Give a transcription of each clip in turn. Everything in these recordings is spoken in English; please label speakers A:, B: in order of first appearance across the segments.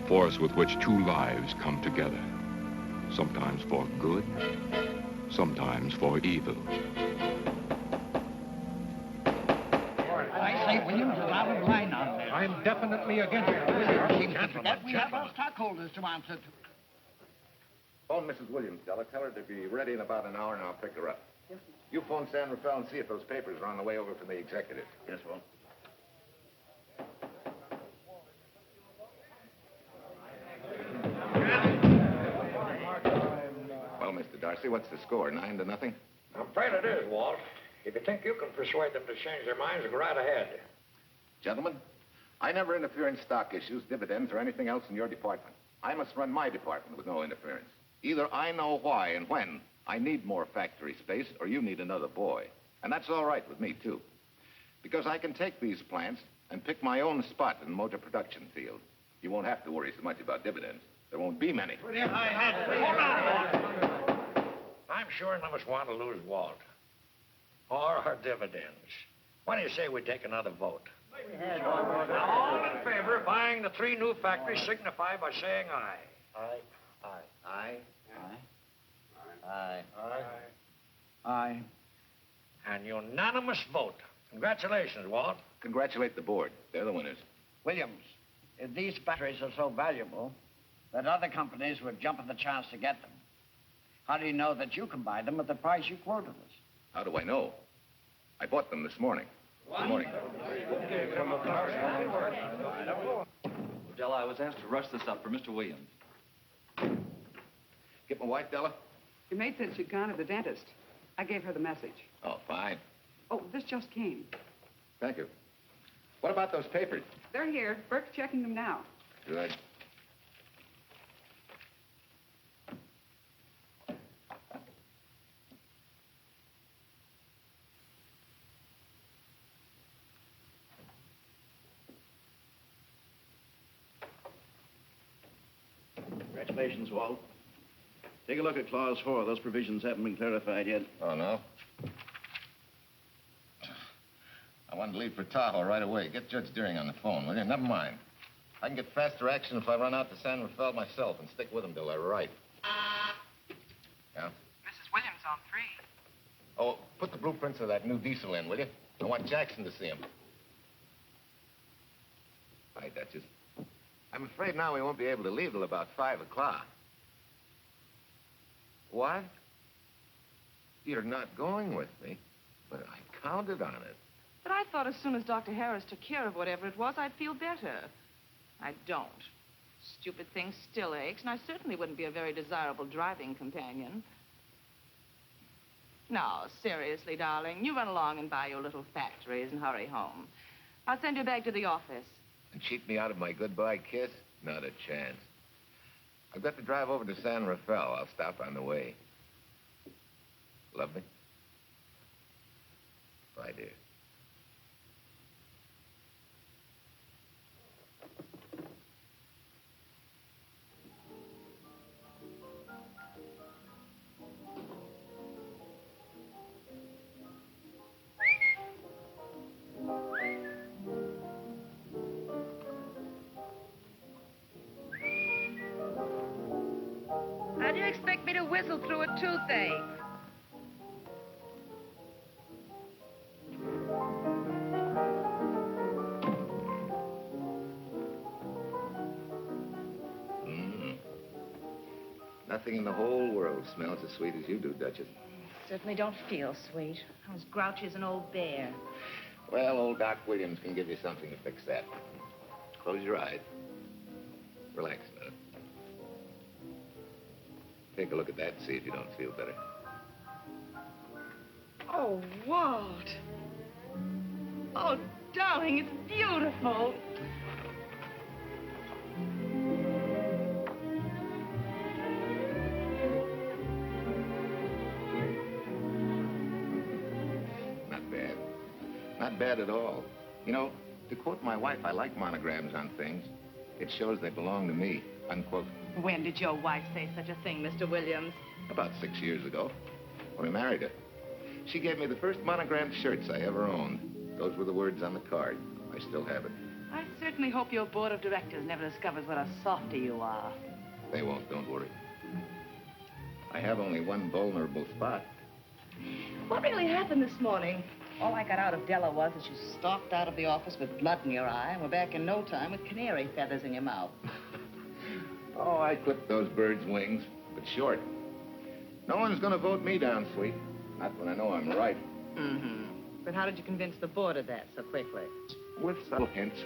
A: force with which two lives come together, sometimes for good, sometimes for evil.
B: I say, Williams, a lot of line on this.
C: I'm definitely against it.
B: Seems to forget we have our stockholders to answer to.
D: Phone Mrs. Williams, Della. Tell her to be ready in about an hour, and I'll pick her up. Yes, sir. You phone San Rafael and see if those papers are on the way over from the executive.
B: Yes, well.
D: Well, Mr. Darcy, what's the score? 9-0?
E: I'm afraid it is, Walt. If you think you can persuade them to change their minds, go right ahead.
D: Gentlemen, I never interfere in stock issues, dividends, or anything else in your department. I must run my department with no interference. Either I know why and when I need more factory space, or you need another boy. And that's all right with me, too. Because I can take these plants and pick my own spot in the motor production field. You won't have to worry so much about dividends. There won't be many.
E: Hold on. I'm sure none of us want to lose Walt. Or our dividends. Why don't you say we take another vote? Now, all in favor of buying the 3 new factories signify by saying aye.
B: Aye.
D: Aye.
B: Aye. Aye. Aye.
E: An unanimous vote. Congratulations, Walt.
D: Congratulate the board. They're the winners.
B: Williams, if these batteries are so valuable that other companies would jump at the chance to get them, how do you know that you can buy them at the price you quoted us?
D: How do I know? I bought them this morning. Good morning.
F: Della, I was asked to rush this up for Mr. Williams.
D: Get my wife, Della?
G: Your maid said she'd gone to the dentist. I gave her the message.
D: Oh, fine.
G: Oh, this just came.
D: Thank you. What about those papers?
G: They're here. Burke's checking them now.
D: Good.
H: Congratulations, Walt. Take a look at Clause 4. Those provisions haven't been clarified yet.
D: Oh, no? I wanted to leave for Tahoe right away. Get Judge Deering on the phone, will you? Never mind. I can get faster action if I run out to San Rafael myself and stick with him till they're right. Yeah?
G: Mrs. Williams on 3.
D: Oh, put the blueprints of that new diesel in, will you? I want Jackson to see him. Hi, Duchess. I'm afraid now we won't be able to leave till about 5 o'clock. What? You're not going with me, but I counted on it.
I: But I thought as soon as Dr. Harris took care of whatever it was, I'd feel better. I don't. Stupid thing still aches, and I certainly wouldn't be a very desirable driving companion. No, seriously, darling, you run along and buy your little factories and hurry home. I'll send you back to the office.
D: And cheat me out of my goodbye kiss? Not a chance. I've got to drive over to San Rafael. I'll stop on the way. Love me? Bye, dear.
I: How do you expect me to whistle through a toothache?
D: Nothing in the whole world smells as sweet as you do, Duchess.
I: Certainly don't feel sweet. I'm as grouchy as an old bear.
D: Well, old Doc Williams can give you something to fix that. Close your eyes. Relax a minute. Take a look at that and see if you don't feel better.
I: Oh, Walt. Oh, darling, it's beautiful.
D: Not bad. Not bad at all. You know, to quote my wife, I like monograms on things. It shows they belong to me, unquote.
I: When did your wife say such a thing, Mr. Williams?
D: About 6 years ago, when I married her. She gave me the first monogrammed shirts I ever owned. Those were the words on the card. I still have it.
I: I certainly hope your board of directors never discovers what a softy you are.
D: They won't, don't worry. I have only one vulnerable spot.
I: What really happened this morning? All I got out of Della was that you stalked out of the office with blood in your eye and were back in no time with canary feathers in your mouth.
D: Oh, I clipped those birds' wings, but short. No one's gonna vote me down, sweet. Not when I know I'm right.
I: Mm-hmm. But how did you convince the board of that so quickly?
D: With subtle hints.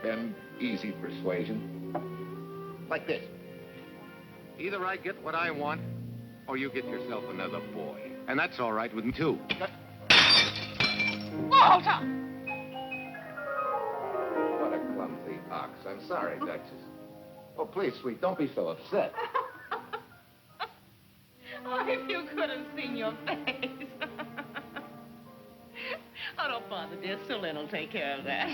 D: Then easy persuasion. Like this. Either I get what I want, or you get yourself another boy. And that's all right with me, too.
I: Whoa, Tom!
D: What a clumsy ox. I'm sorry, Duchess. Oh, please, sweet, don't be so upset.
I: Oh, if you could have seen your face. Oh, don't bother, dear. Sue Lynn will take care of that.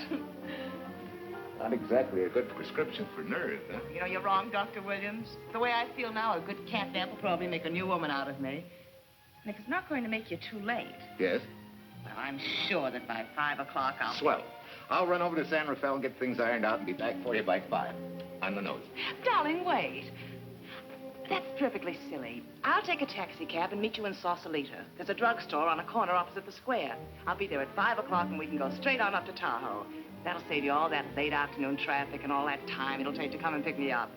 D: Not exactly a good prescription for nerves, huh?
I: You know, you're wrong, Dr. Williams. The way I feel now, a good catnap will probably make a new woman out of me. And if it's not going to make you too late,
D: Yes?
I: well, I'm sure that by 5 o'clock I'll...
D: Swell. I'll run over to San Rafael, get things ironed out, and be back for you by 5. On the nose.
I: Darling, wait. That's perfectly silly. I'll take a taxi cab and meet you in Sausalito. There's a drugstore on a corner opposite the square. I'll be there at 5 o'clock and we can go straight on up to Tahoe. That'll save you all that late afternoon traffic and all that time it'll take to come and pick me up.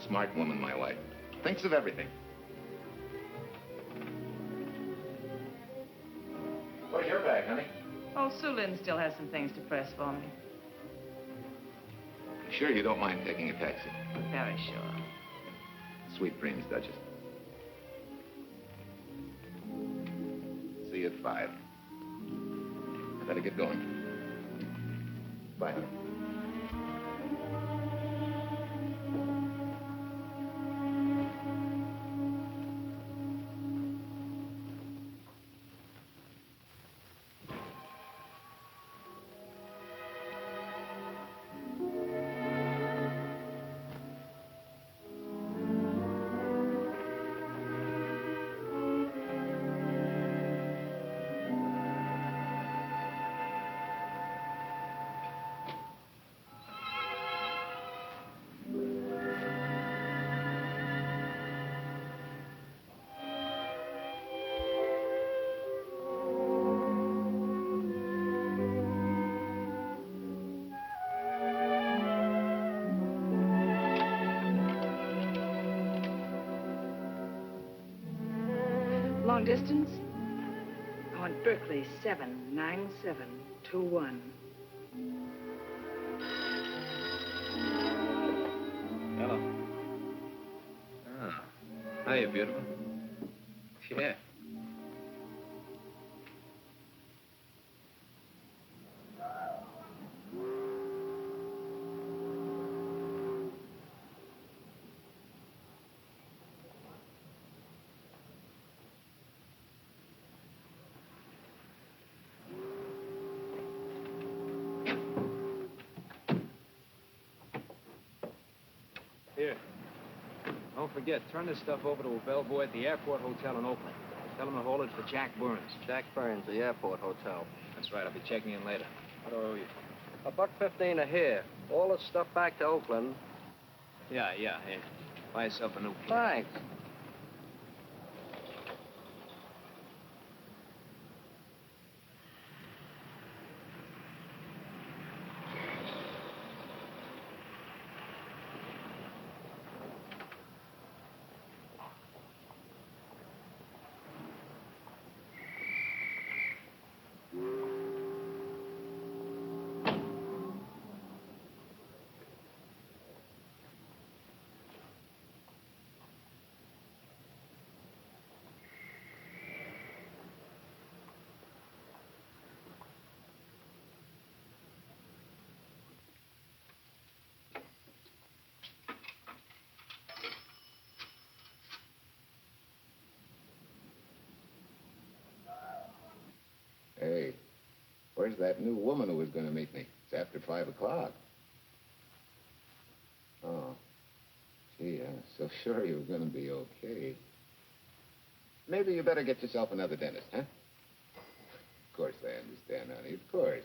D: Smart woman, my wife. Thinks of everything. Where's your bag, honey?
I: Oh, Sue Lynn still has some things to press for me.
D: Sure you don't mind taking a taxi?
I: Very sure.
D: Sweet dreams, Duchess. See you at 5. I better get going. Bye, honey.
G: Long distance? I want Berkeley 79721.
F: Hello. Ah. Hiya, beautiful. Yeah. Here. Don't forget, turn this stuff over to a bellboy at the Airport Hotel in Oakland. Tell him to hold it for Jack Burns.
C: Jack Burns, the Airport Hotel.
F: That's right. I'll be checking in later. What do I owe you?
C: $1.15 a here. All the stuff back to Oakland.
F: Yeah. Here. Buy yourself a new key.
C: Thanks.
D: Hey, where's that new woman who was going to meet me? It's after 5 o'clock. Oh. Gee, I was so sure you were going to be okay. Maybe you better get yourself another dentist, huh? Of course I understand, honey. Of course.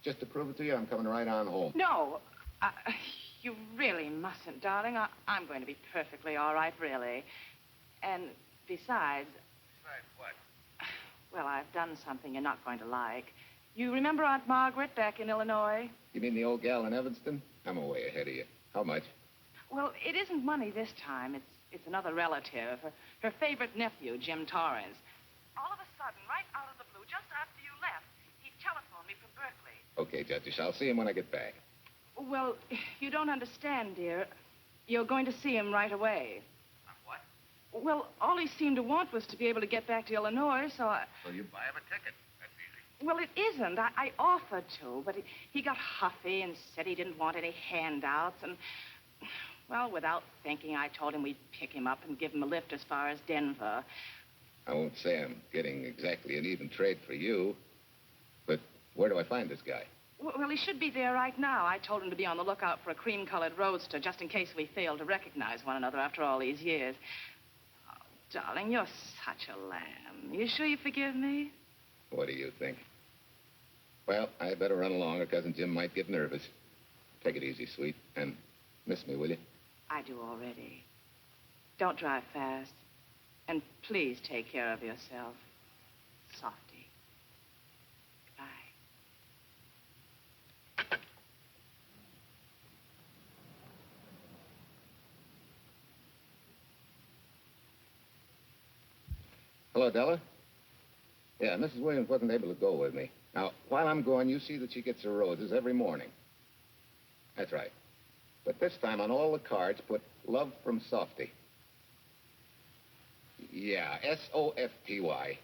D: Just to prove it to you, I'm coming right on home.
I: No, you really mustn't, darling. I'm going to be perfectly all right, really. And besides...
D: Besides what?
I: Well, I've done something you're not going to like. You remember Aunt Margaret back in Illinois?
D: You mean the old gal in Evanston? I'm way ahead of you. How much?
I: Well, it isn't money this time. It's another relative. Her favorite nephew, Jim Torrance. All of a sudden, right out of the blue, just after you left, he telephoned me from Berkeley.
D: Okay, Judge, I'll see him when I get back.
I: Well, you don't understand, dear. You're going to see him right away.
D: What?
I: Well, all he seemed to want was to be able to get back to Illinois, so I...
D: So you buy him a ticket. That's easy.
I: Well, it isn't. I offered to, but he got huffy and said he didn't want any handouts, and... Well, without thinking, I told him we'd pick him up and give him a lift as far as Denver.
D: I won't say I'm getting exactly an even trade for you, but where do I find this guy?
I: Well, he should be there right now. I told him to be on the lookout for a cream-colored roadster, just in case we fail to recognize one another after all these years. Oh, darling, you're such a lamb. You sure you forgive me?
D: What do you think? Well, I better run along or Cousin Jim might get nervous. Take it easy, sweet, and miss me, will you?
I: I do already. Don't drive fast. And please take care of yourself. Softy. Bye.
D: Hello, Della. Yeah, Mrs. Williams wasn't able to go with me. Now, while I'm gone, you see that she gets her roses every morning. That's right. But this time on all the cards, put love from Softy. Yeah, S-O-F-T-Y.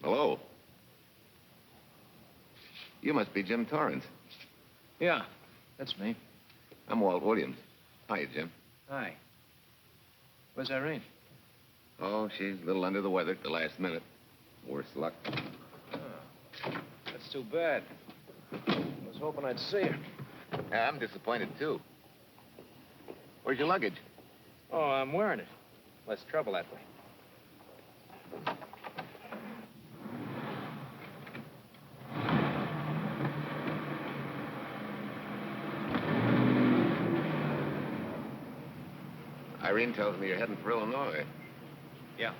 D: Hello. You must be Jim Torrance.
F: Yeah, that's me.
D: I'm Walt Williams. Hiya, Jim.
F: Hi. Where's Irene?
D: Oh, she's a little under the weather at the last minute. Worse luck.
F: Oh, that's too bad. I was hoping I'd see her.
D: Yeah, I'm disappointed, too. Where's your luggage?
F: Oh, I'm wearing it. Less trouble that way.
D: Irene tells me you're heading for Illinois.
F: Yeah.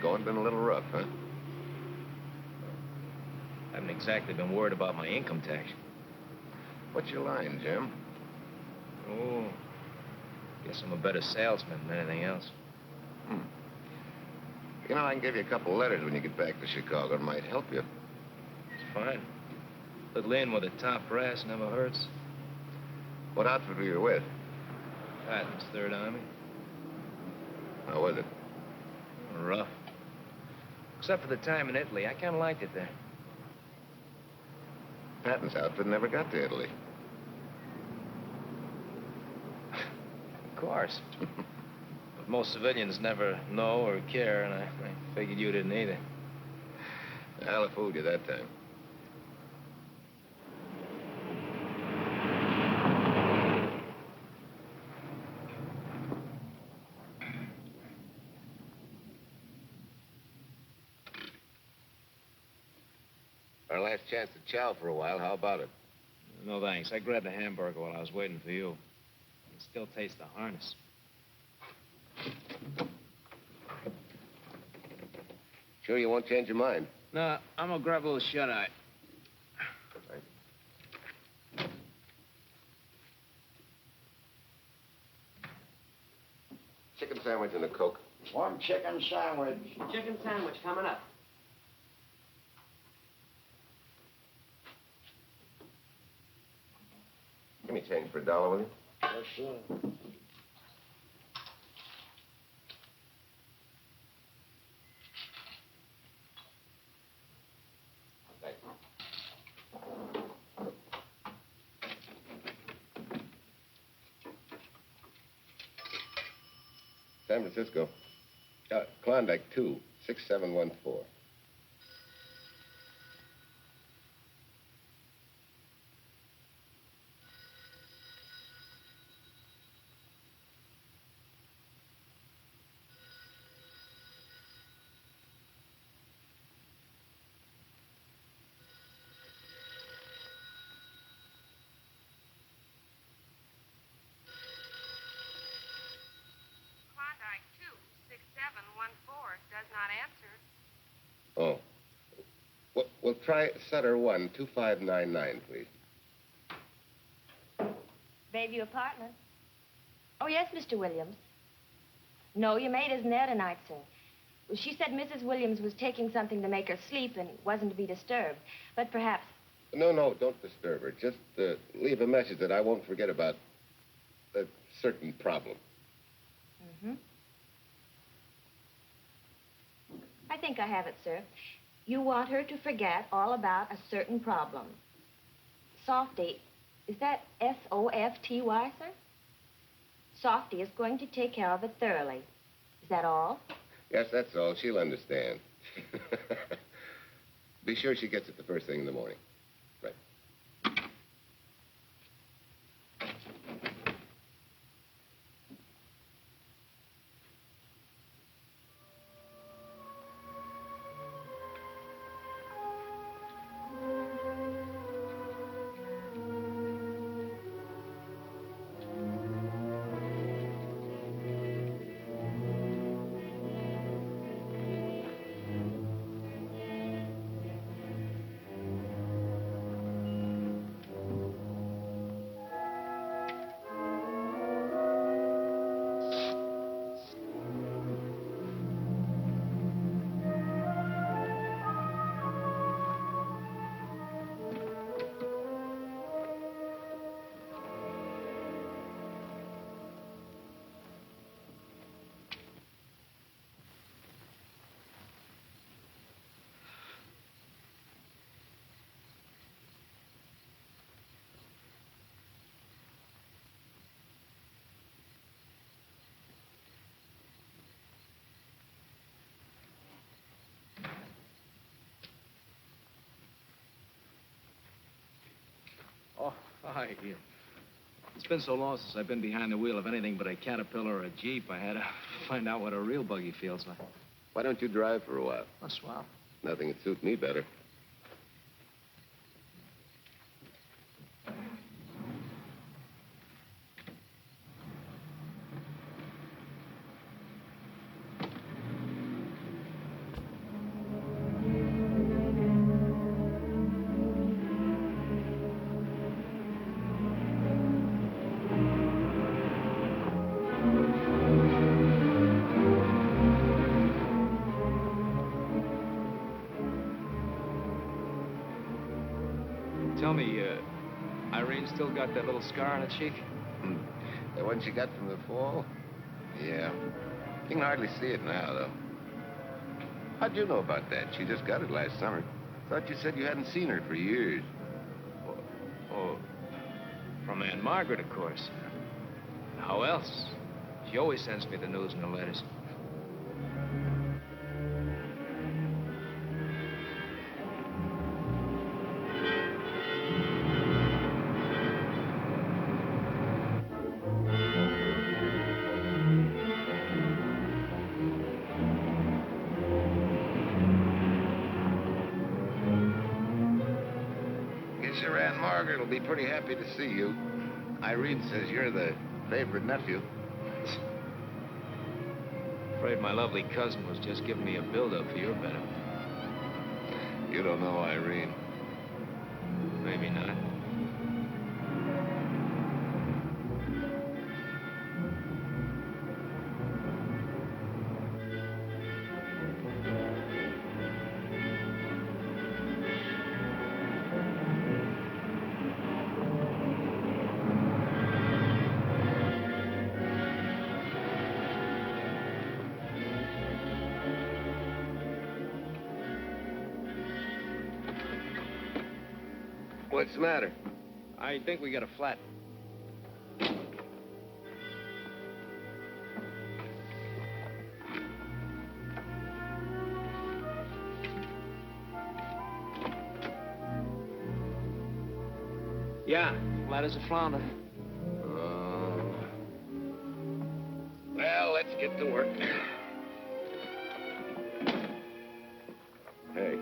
D: Going been a little rough, huh?
F: I haven't exactly been worried about my income tax.
D: What's your line, Jim?
F: Oh, guess I'm a better salesman than anything else.
D: You know, I can give you a couple letters when you get back to Chicago. It might help you.
F: It's fine. Little in with the top brass never hurts.
D: What outfit were you with?
F: Patton's Third Army.
D: How was it?
F: Rough. Except for the time in Italy. I kind of liked it there.
D: Patton's outfit never got to Italy.
F: Of course. But most civilians never know or care, and I figured you didn't either.
D: Well, I fooled you that time. Our last chance to chow for a while. How about it?
F: No, thanks. I grabbed a hamburger while I was waiting for you. I can still taste the harness.
D: Sure you won't change your mind?
F: No, I'm gonna grab a little shut-eye.
D: Chicken sandwich and a Coke.
B: One chicken sandwich.
J: Chicken sandwich coming up.
D: Give me change for $1, will you?
B: Yes, sir.
D: Thanks. San Francisco. Klondike 2, 6714.
K: not answered.
L: Oh. Well, try Sutter 1, 2599, please.
M: Bayview Apartments. Oh, yes, Mr. Williams. No, your maid isn't there tonight, sir. Well, she said Mrs. Williams was taking something to make her sleep and wasn't to be disturbed. But perhaps...
L: No, don't disturb her. Just leave a message that I won't forget about a certain problem.
M: Mm-hmm. I think I have it, sir. You want her to forget all about a certain problem. Softy, is that S-O-F-T-Y, sir? Softy is going to take care of it thoroughly. Is that all?
L: Yes, that's all. She'll understand. Be sure she gets it the first thing in the morning. Right.
F: Oh, hi. It's been so long since I've been behind the wheel of anything but a Caterpillar or a Jeep, I had to find out what a real buggy feels like.
L: Why don't you drive for a while?
F: Oh, swell.
L: Nothing would suit me better.
F: Tell me, Irene still got that little scar on her cheek?
L: The one she got from the fall? Yeah. You can hardly see it now, though. How'd you know about that? She just got it last summer. Thought you said you hadn't seen her for years.
F: Oh, from Aunt Margaret, of course. How else? She always sends me the news in the letters.
L: Guess your Aunt Margaret will be pretty happy to see you. Irene says you're the favorite nephew.
F: Afraid my lovely cousin was just giving me a build-up for your benefit.
L: You don't know Irene.
F: Maybe not.
L: What's the matter?
F: I think we got a flat. Yeah, flat as a flounder.
L: Well, let's get to work. Hey,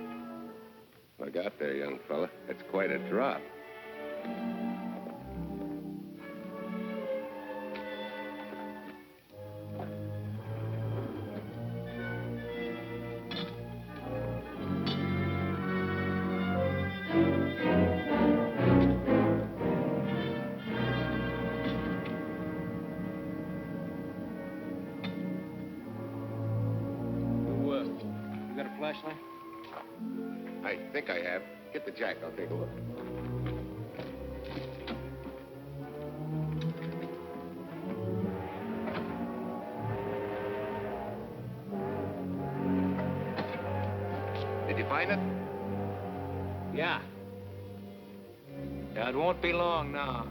L: look out there, young fella. That's quite a drop.
F: flashlight?
L: I think I have. Get the jack. I'll take a look. Did you find it?
F: Yeah. Yeah, it won't be long now.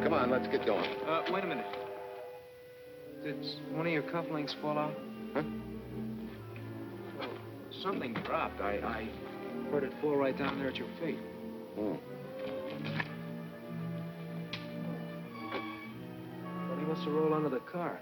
L: Come on, let's get going.
F: Wait a minute. Did one of your cufflinks fall out?
L: Huh?
F: Well, something dropped. I heard it fall right down there at your feet.
L: Oh.
F: Well, he must have rolled under the car.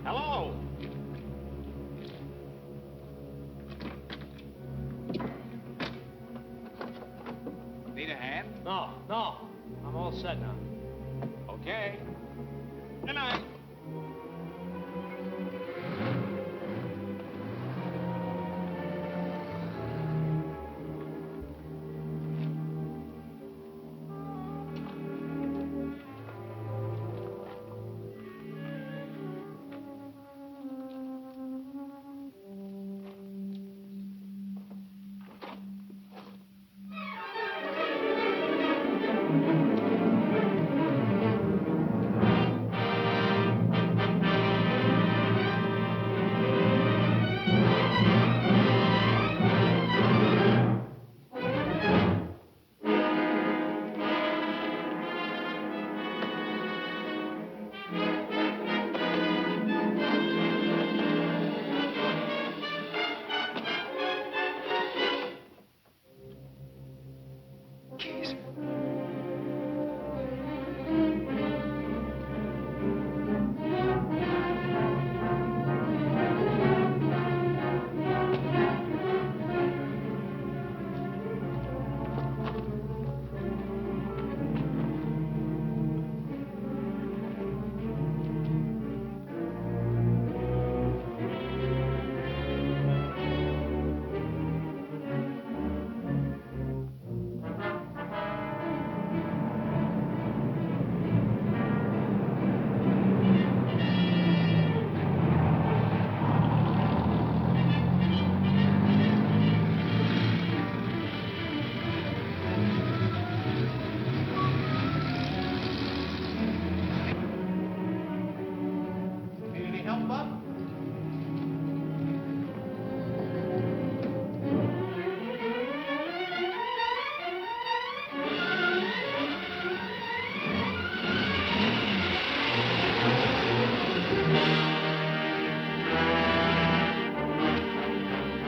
E: Hello?
F: Need a hand?
E: No. I'm all set now.
F: Okay.
E: Good night.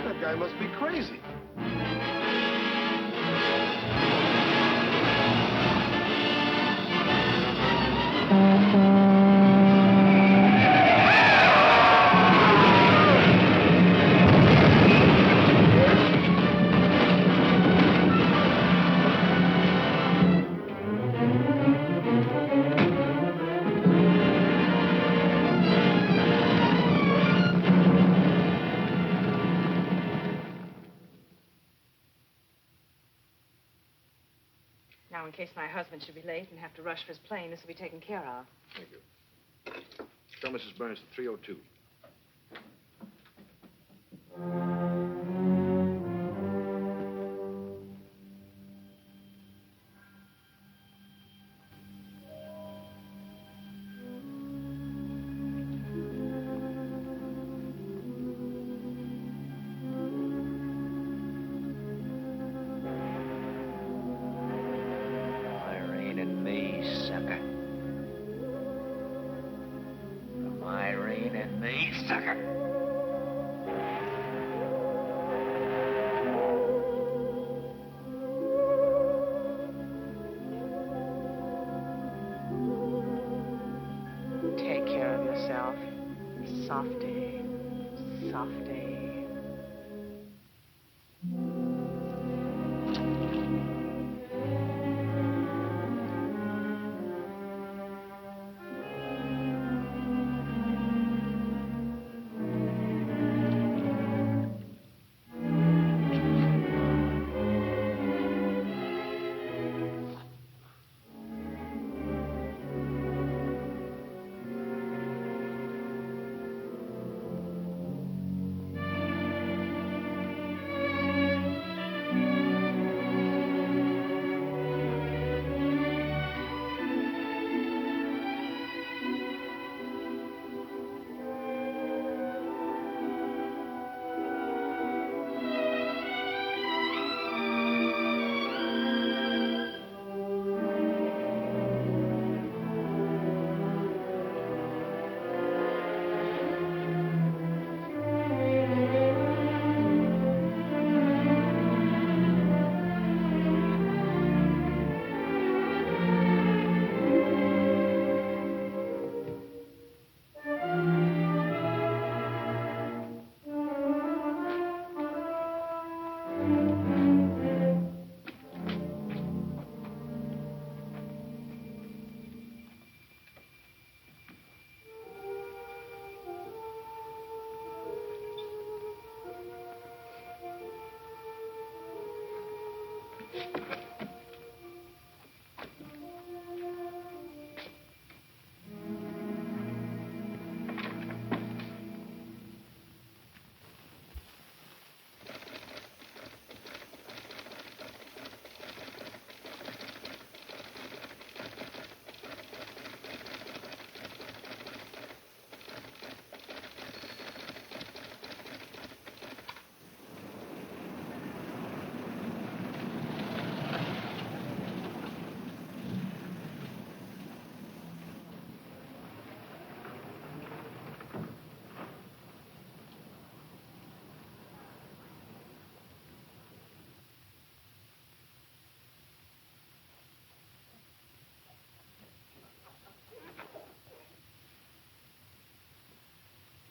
L: That guy must be crazy.
I: Now, in case my husband should be late and have to rush for his plane, this will be taken care of.
H: Thank you. Tell Mrs. Burns to 302.
I: Softy. Softy.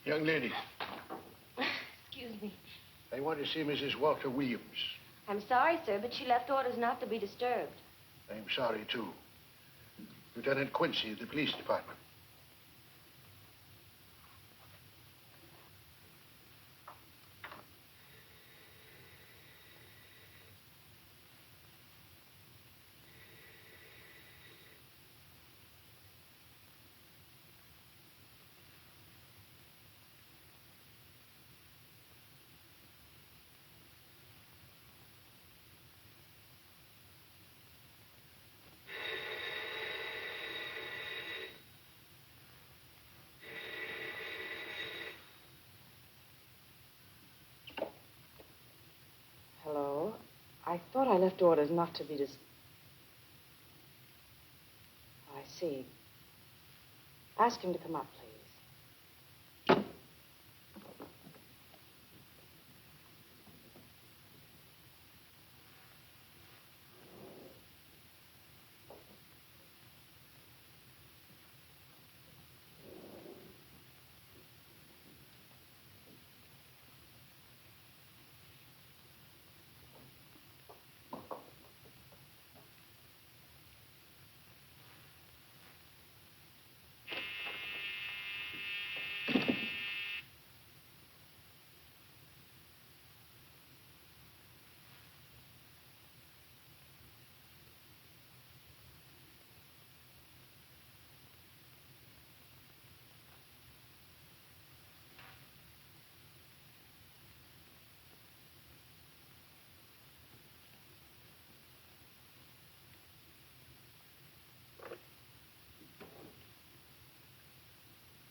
K: Young lady,
M: Excuse me.
K: I want to see Mrs. Walter Williams.
M: I'm sorry, sir, but she left orders not to be disturbed.
K: I'm sorry, too. Lieutenant Quincy of the police department.
I: Hello? I thought I left orders not to be I see. Ask him to come up, please.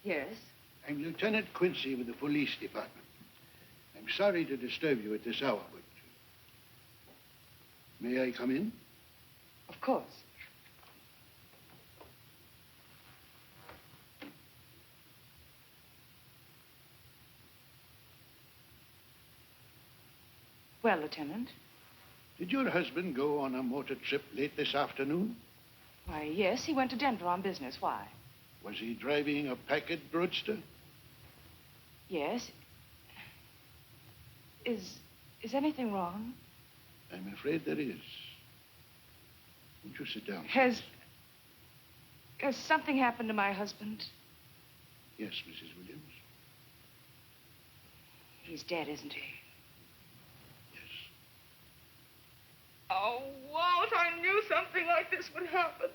I: Yes?
K: I'm Lieutenant Quincy with the police department. I'm sorry to disturb you at this hour, but... may I come in?
I: Of course. Well, Lieutenant?
K: Did your husband go on a motor trip late this afternoon?
I: Why, yes, he went to Denver on business. Why?
K: Was he driving a Packard Roadster?
I: Yes? Is anything wrong?
K: I'm afraid there is. Won't you sit down?
I: Has something happened to my husband?
K: Yes, Mrs. Williams.
I: He's dead, isn't he?
K: Yes.
I: Oh, Walt, I knew something like this would happen.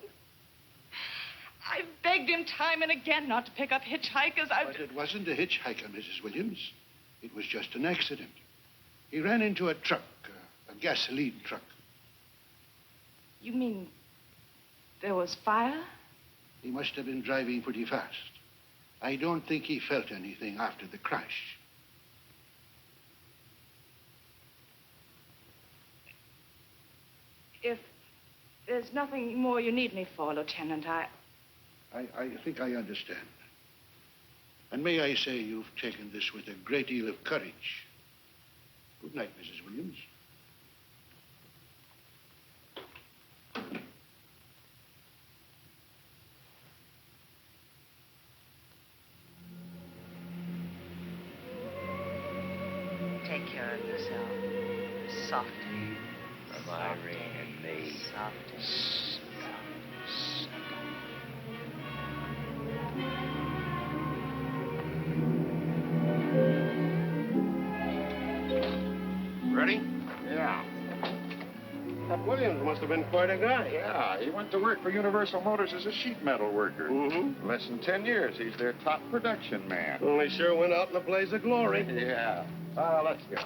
I: I begged him time and again not to pick up hitchhikers.
K: But it wasn't a hitchhiker, Mrs. Williams. It was just an accident. He ran into a truck, a gasoline truck.
I: You mean there was fire?
K: He must have been driving pretty fast. I don't think he felt anything after the crash.
I: If there's nothing more you need me for, Lieutenant, I
K: think I understand. And may I say you've taken this with a great deal of courage. Good night, Mrs. Williams.
I: take care of yourself. Softly.
L: From Irene and me.
I: Softly.
N: Ready?
E: Yeah.
N: That Williams must have been quite a guy.
E: Yeah, he went to work for Universal Motors as a sheet metal worker.
N: Mm-hmm.
E: Less than 10 years, he's their top production man.
N: Well, he sure went out in a blaze of glory.
E: Yeah. Let's go.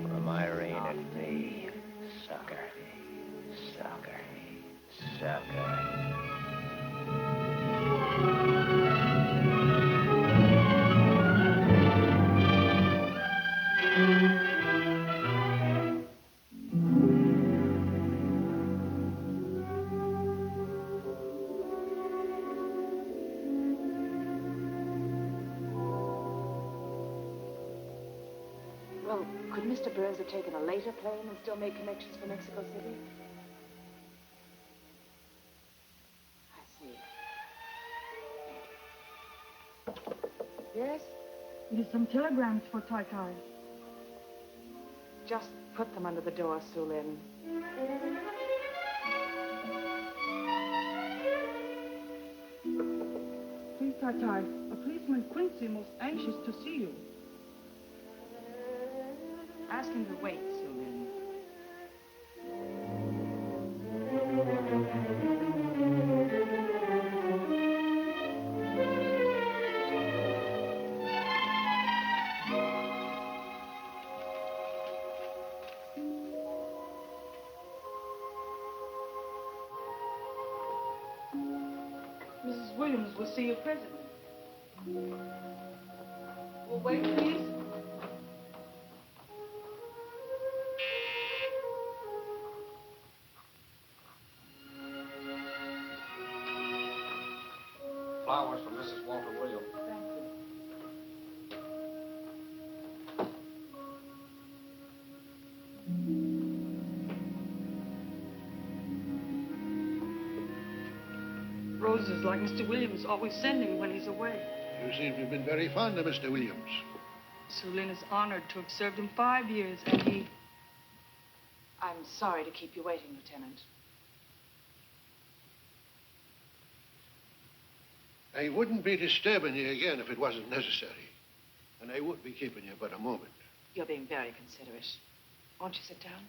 L: From Irene and me. Sucker. Sucker. Sucker.
I: Well, could Mr. Burns have taken a later plane and still make connections for Mexico City? I see. Yes?
O: It is some telegrams for Tai Tai.
I: Just put them under the door, Sue Lynn.
O: Please, Tai Tai, a policeman Quincy most anxious to see you.
I: Ask him to wait, Sue Lynn.
O: Mrs. Williams will see you presently. Well, wait, please.
E: Flowers for Mrs. Walter Williams.
O: Roses like Mr. Williams always sending when he's away.
K: You seem to have been very fond of Mr. Williams.
O: Sue Lynn is honored to have served him 5 years, and he...
I: I'm sorry to keep you waiting, Lieutenant.
K: I wouldn't be disturbing you again if it wasn't necessary. And I would be keeping you but a moment.
I: You're being very considerate. Won't you sit down?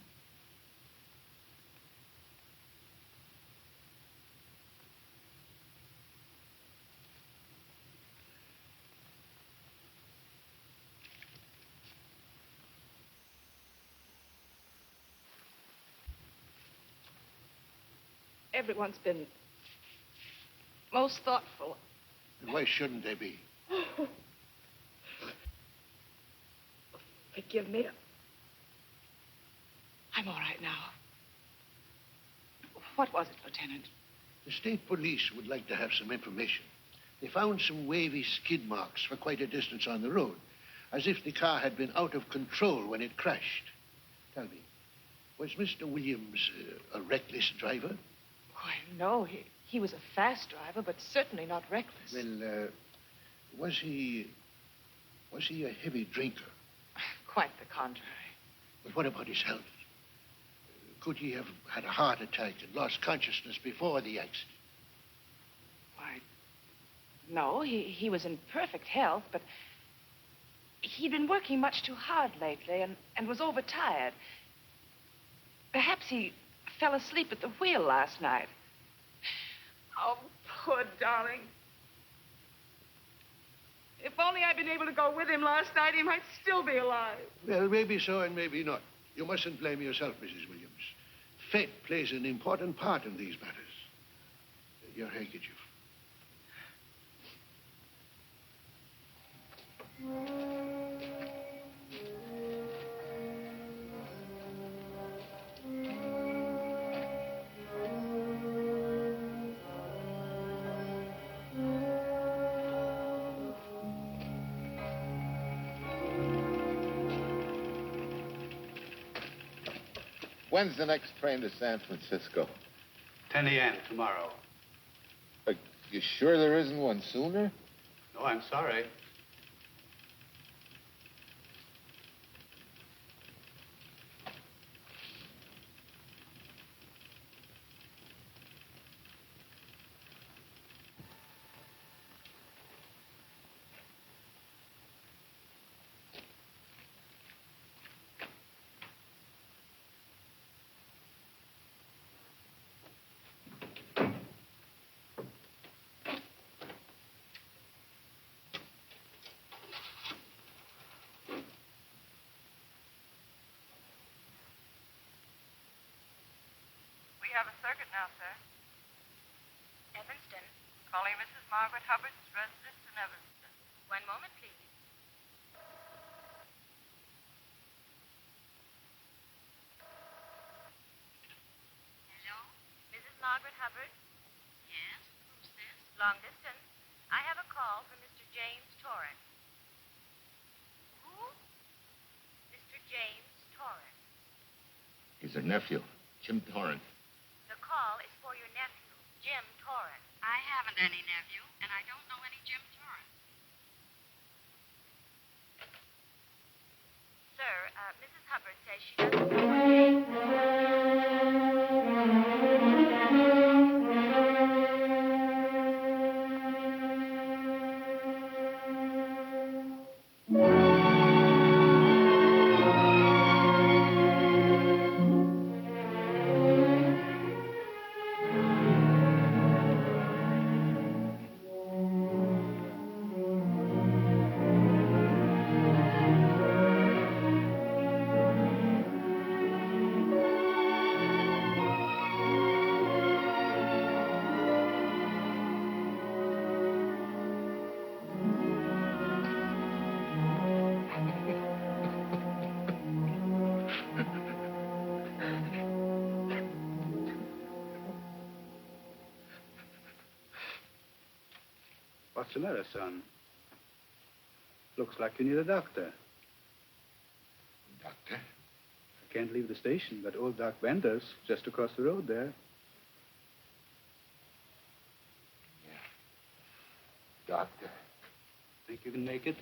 I: Everyone's been most thoughtful.
K: And why shouldn't they be?
I: Forgive me. I'm all right now. What was it, Lieutenant?
K: The state police would like to have some information. They found some wavy skid marks for quite a distance on the road, as if the car had been out of control when it crashed. Tell me, was Mr. Williams a reckless driver?
I: Why, no. He was a fast driver, but certainly not reckless.
K: Well, was he a heavy drinker?
I: Quite the contrary.
K: But what about his health? Could he have had a heart attack and lost consciousness before the accident?
I: Why, no. He was in perfect health, but he'd been working much too hard lately and was overtired. Perhaps he fell asleep at the wheel last night. Oh, poor darling. If only I'd been able to go with him last night, he might still be alive.
K: Well, maybe so and maybe not. You mustn't blame yourself, Mrs. Williams. Fate plays an important part in these matters. Your handkerchief.
D: When's the next train to San Francisco?
P: 10 a.m. tomorrow.
D: You sure there isn't one sooner?
P: No, I'm sorry.
Q: We have a circuit now, sir.
M: Evanston.
Q: Calling Mrs. Margaret Hubbard's residence in Evanston.
M: One moment, please. Hello? Mrs. Margaret Hubbard? Yes? Who's this? Long distance. I have a call from Mr. James Torrance. Who? Mr. James Torrance.
D: He's her nephew, Jim Torrance.
M: The call is for your nephew, Jim Torrance.
Q: I haven't any nephew, and I don't know any Jim Torrance.
M: Sir, Mrs. Hubbard says she doesn't know what James...
P: What's the matter, son? Looks like you need a doctor.
D: Doctor?
P: I can't leave the station, but old Doc Bender's just across the road there.
D: Doctor?
P: Think you can make it?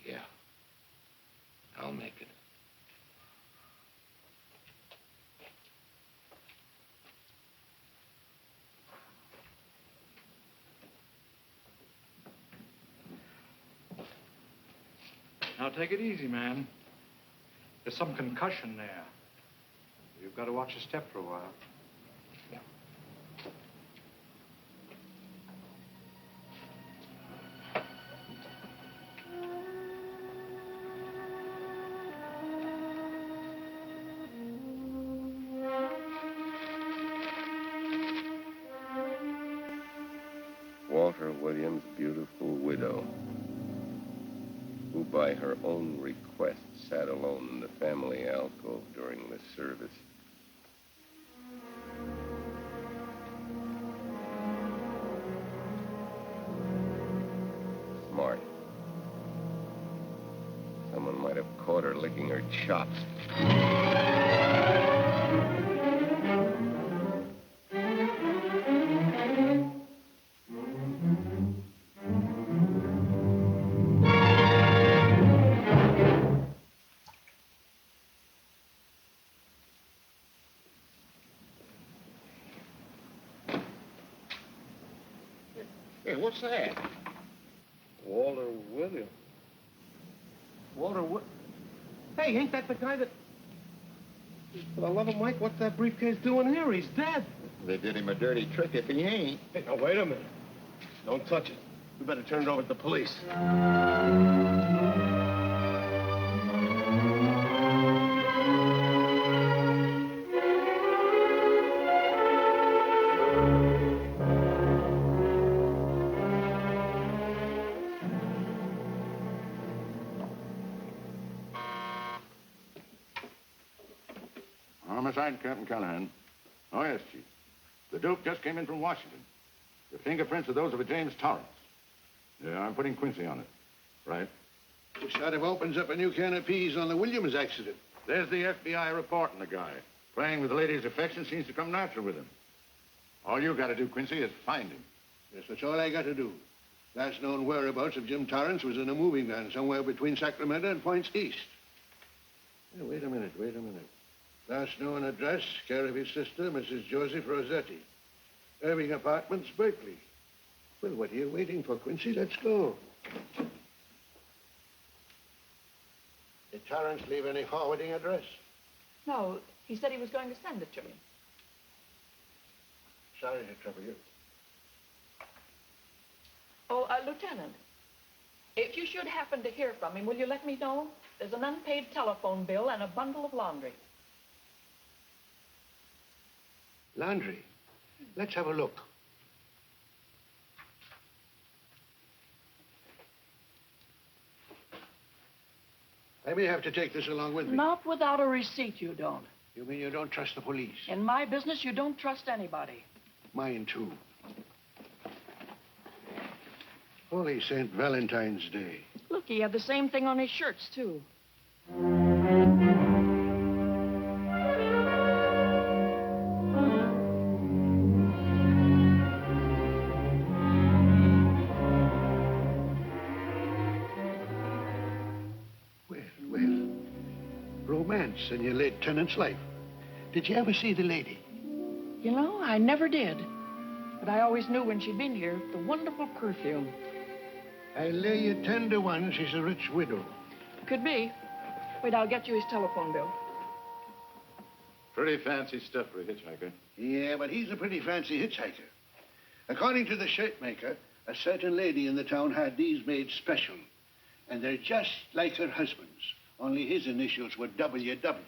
D: Yeah. I'll make it.
E: Now, take it easy, man. There's some concussion there. You've got to watch your step for a while.
L: Walter Williams' beautiful widow, who by her own request sat alone in the family alcove during the service, licking her chops.
D: Hey, what's that?
C: Walter Williams.
N: Walter, what? Hey, ain't that the guy that... For the love of Mike, what's that briefcase doing here? He's dead.
L: They did him a dirty trick if he ain't.
N: Hey, now, wait a minute. Don't touch it. We better turn it over to the police.
D: Homicide, Captain Callahan. Oh, yes, Chief. The Duke just came in from Washington. The fingerprints are those of a James Torrance. Yeah, I'm putting Quincy on it. Right.
K: Which sort of opens up a new can of peas on the Williams accident.
D: There's the FBI reporting the guy. Playing with the lady's affection seems to come natural with him. All you got to do, Quincy, is find him.
K: Yes, that's all I got to do. Last known whereabouts of Jim Torrance was in a moving van somewhere between Sacramento and Points East. Hey, wait a minute. Last known address, care of his sister, Mrs. Joseph Rossetti. Irving Apartments, Berkeley. Well, what are you waiting for, Quincy? Let's go. Did Torrance leave any forwarding address?
R: No, he said he was going to send it to me.
K: Sorry to trouble you.
R: Oh, Lieutenant, if you should happen to hear from him, will you let me know? There's an unpaid telephone bill and a bundle of laundry.
K: Laundry. Let's have a look. I may have to take this along with me.
R: Not without a receipt, you don't.
K: You mean you don't trust the police?
R: In my business, you don't trust anybody.
K: Mine, too. Holy St. Valentine's Day.
R: Look, he had the same thing on his shirts, too.
K: Romance in your late tenant's life. Did you ever see the lady?
R: You know, I never did. But I always knew when she'd been here, the wonderful perfume.
K: I'll lay you 10 to 1 she's a rich widow.
R: Could be. Wait, I'll get you his telephone bill.
D: Pretty fancy stuff for a hitchhiker.
K: Yeah, but he's a pretty fancy hitchhiker. According to the shirt maker, a certain lady in the town had these made special. And they're just like her husband's. Only his initials were WW.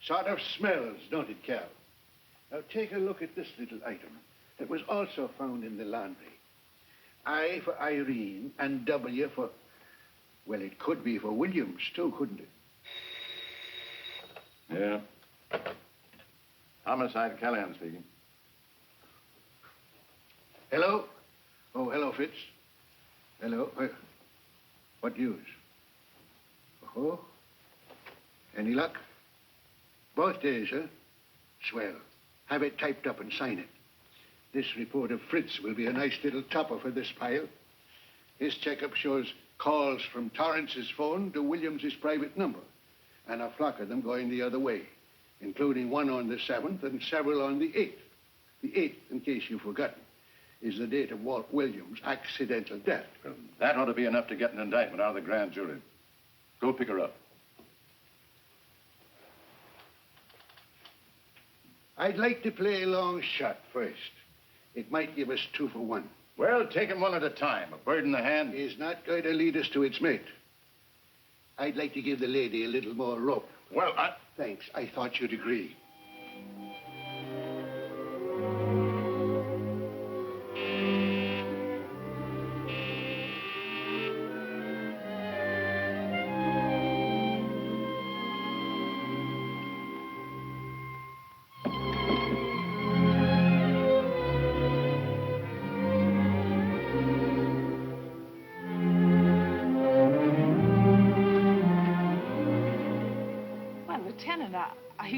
K: Sort of smells, don't it, Cal? Now, take a look at this little item that was also found in the laundry. I for Irene and W for... Well, it could be for Williams, too, couldn't it?
D: Yeah. Homicide, Callahan speaking.
K: Hello? Oh, hello, Fitz. Hello. What news? Oh? Any luck? Both days, huh? Swell. Have it typed up and sign it. This report of Fritz will be a nice little topper for this pile. His checkup shows calls from Torrance's phone to Williams's private number, and a flock of them going the other way, including one on the 7th and several on the 8th. The 8th, in case you've forgotten, is the date of Walt Williams' accidental death.
D: Well, that ought to be enough to get an indictment out of the grand jury. Go pick her up.
K: I'd like to play a long shot first. It might give us 2 for 1.
D: Well, take them one at a time. A bird in the hand
K: is not going to lead us to its mate. I'd like to give the lady a little more rope.
D: Well,
K: Thanks. I thought you'd agree.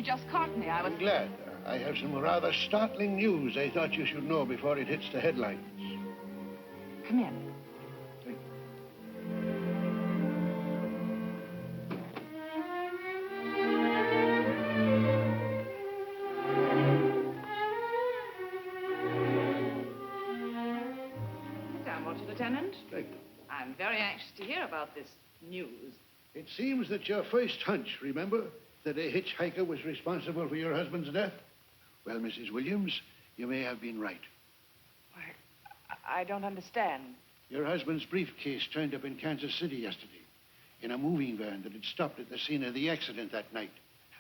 G: just caught me.
K: I'm glad. I have some rather startling news I thought you should know before it hits the headlines.
G: Come in.
I: Sit down, won't you, Lieutenant?
K: Thank you.
I: I'm very anxious to hear about this news.
K: It seems that your first hunch, remember, that a hitchhiker was responsible for your husband's death? Well, Mrs. Williams, you may have been right.
I: I don't understand.
K: Your husband's briefcase turned up in Kansas City yesterday in a moving van that had stopped at the scene of the accident that night.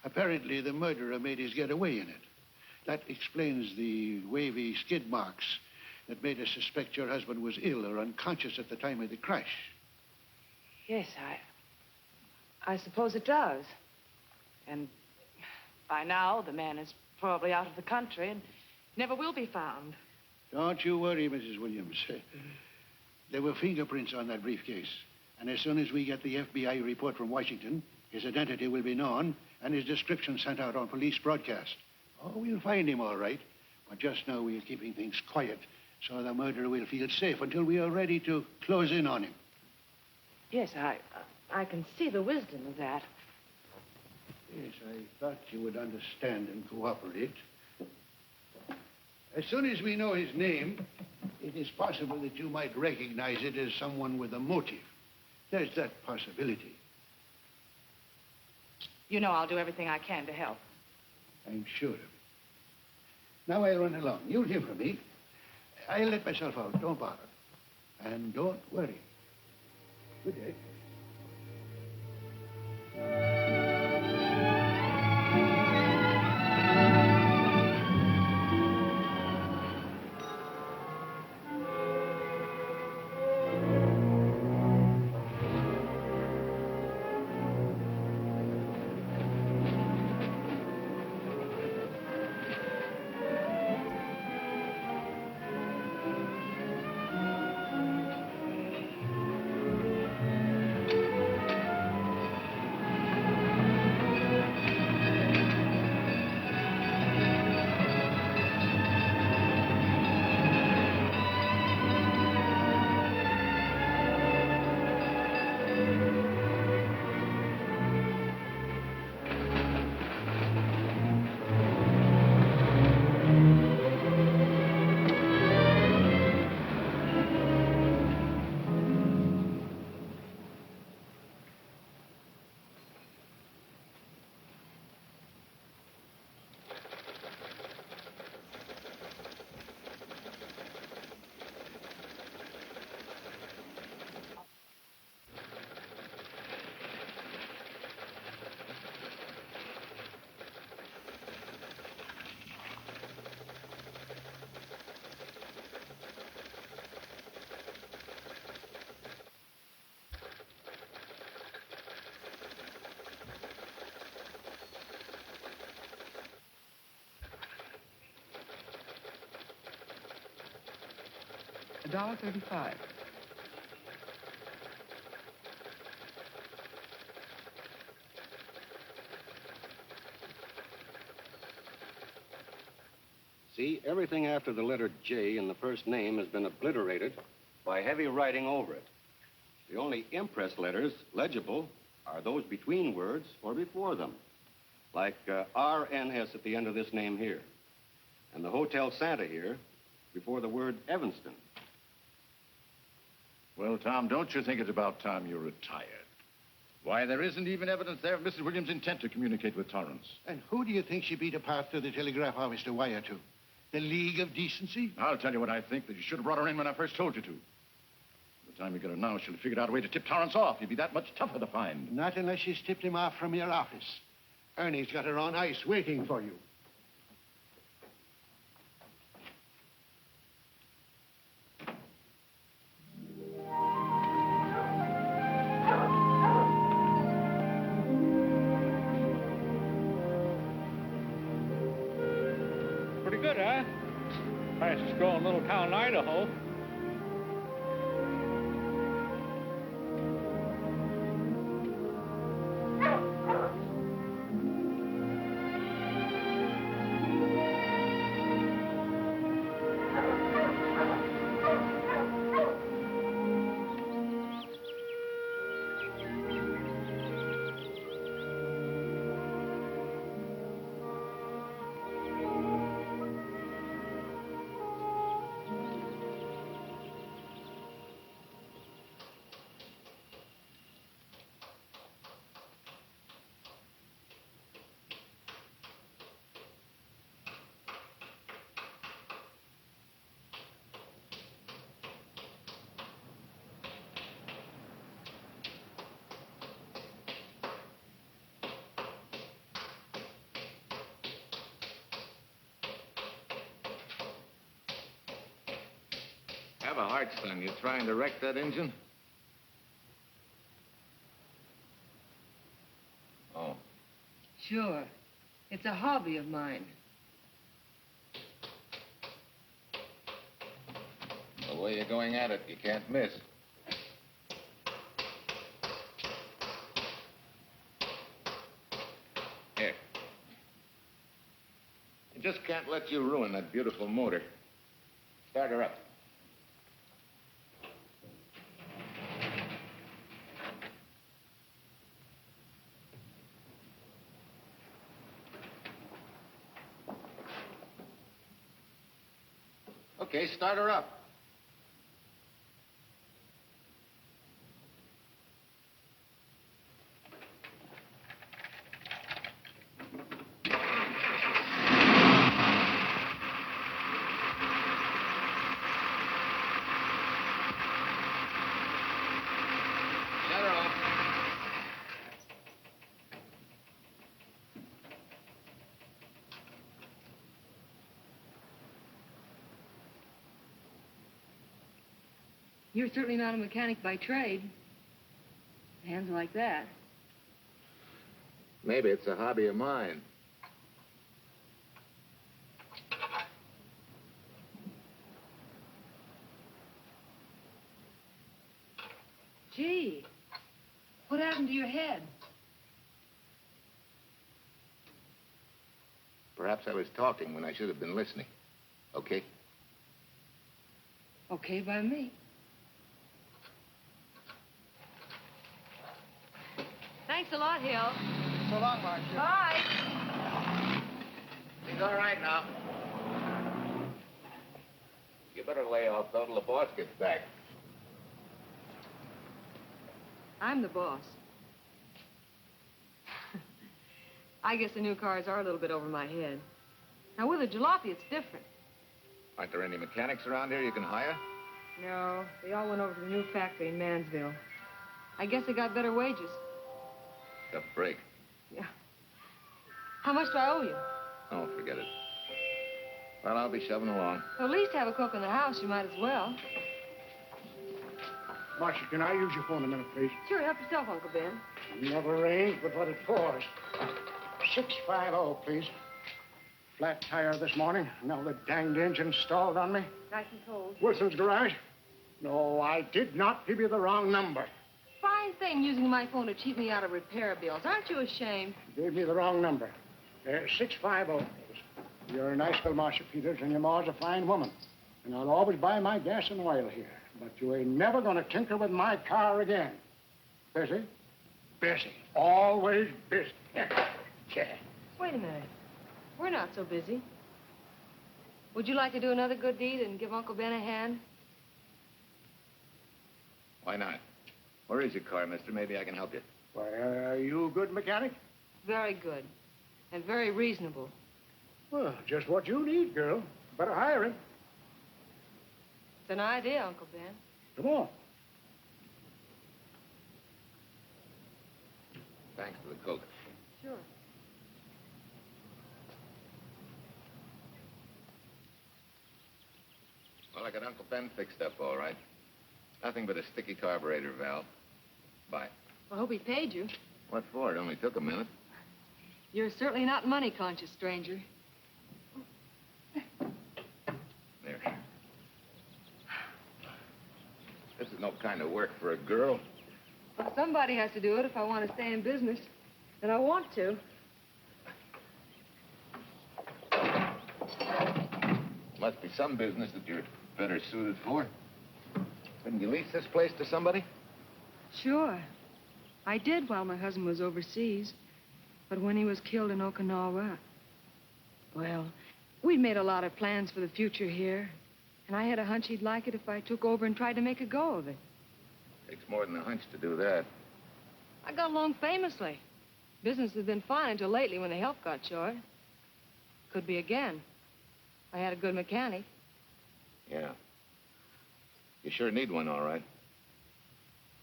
K: Apparently, the murderer made his getaway in it. That explains the wavy skid marks that made us suspect your husband was ill or unconscious at the time of the crash.
I: Yes, I suppose it does. And by now, the man is probably out of the country and never will be found.
K: Don't you worry, Mrs. Williams. There were fingerprints on that briefcase. And as soon as we get the FBI report from Washington, his identity will be known and his description sent out on police broadcast. Oh, we'll find him all right. But just now we're keeping things quiet so the murderer will feel safe until we are ready to close in on him.
I: Yes, I can see the wisdom of that.
K: Yes, I thought you would understand and cooperate. As soon as we know his name, it is possible that you might recognize it as someone with a motive. There's that possibility.
I: You know I'll do everything I can to help.
K: I'm sure of it. Now I'll run along. You'll hear from me. I'll let myself out. Don't bother. And don't worry. Good day.
G: $1.35.
S: See, everything after the letter J in the first name has been obliterated by heavy writing over it. The only impress letters legible are those between words or before them, like RNS at the end of this name here, and the Hotel Santa here before the word Evanston.
D: Well, Tom, don't you think it's about time you retired? Why, there isn't even evidence there of Mrs. Williams' intent to communicate with Torrance.
K: And who do you think she beat a path to the telegraph office to wire to? The League of Decency?
D: I'll tell you what I think, that you should have brought her in when I first told you to. By the time you get her now, she'll have figured out a way to tip Torrance off. He'd be that much tougher to find.
K: Not unless she's tipped him off from your office. Ernie's got her on ice waiting for you.
T: Pretty good, huh? Fastest growing little town in Idaho.
D: have a heart, son. You trying to wreck that engine? Oh.
U: Sure. It's a hobby of mine.
D: The way you're going at it, you can't miss. Here. You just can't let you ruin that beautiful motor. Start her up. Okay, start her up. Shut her off.
U: You're certainly not a mechanic by trade. Hands like that.
D: Maybe it's a hobby of mine.
U: Gee, what happened to your head?
D: Perhaps I was talking when I should have been listening. Okay?
U: Okay by me. Thanks a lot, Hill.
B: So long, Marcia.
U: Bye.
D: He's all right now. You better lay off till the boss gets back.
U: I'm the boss. I guess the new cars are a little bit over my head. Now, with a jalopy, it's different.
D: Aren't there any mechanics around here you can hire?
U: No, they all went over to the new factory in Mansville. I guess they got better wages.
D: Tough break.
U: Yeah. How much do I owe you?
D: Oh, forget it. Well, I'll be shoving along.
U: Well, at least have a cook in the house. You might as well.
N: Marcia, can I use your phone a minute, please?
U: Sure, help yourself, Uncle Ben.
N: Never arranged but what it pours. 650, please. Flat tire this morning. Now the danged engine stalled on me.
U: Nice and cold.
N: Wilson's garage? No, I did not give you the wrong number.
U: Fine thing using my phone to cheat me out of repair bills. Aren't you ashamed?
N: You gave me the wrong number. 650, please. You're a nice girl, Marcia Peters, and your ma's a fine woman. And I'll always buy my gas and oil here. But you ain't never gonna tinker with my car again. Busy? Busy. Always busy. Yeah.
U: Wait a minute. We're not so busy. Would you like to do another good deed and give Uncle Ben a hand?
D: Why not? Where is your car, mister? Maybe I can help you.
N: Why, are you a good mechanic?
U: Very good. And very reasonable.
N: Well, just what you need, girl. Better hire him.
U: It's an idea, Uncle Ben.
N: Come on.
D: Thanks for the Coke.
U: Sure.
D: Well, I got Uncle Ben fixed up all right. Nothing but a sticky carburetor valve. Bye.
U: I hope he paid you.
D: What for? It only took a minute.
U: You're certainly not money conscious, stranger.
D: There. This is no kind of work for a girl.
U: Well, somebody has to do it if I want to stay in business. And I want to.
D: Must be some business that you're better suited for. Couldn't you lease this place to somebody?
U: Sure. I did while my husband was overseas. But when he was killed in Okinawa, well, we'd made a lot of plans for the future here. And I had a hunch he'd like it if I took over and tried to make a go of it.
D: Takes more than a hunch to do that.
U: I got along famously. Business has been fine until lately when the help got short. Could be again. I had a good mechanic.
D: Yeah. You sure need one, all right.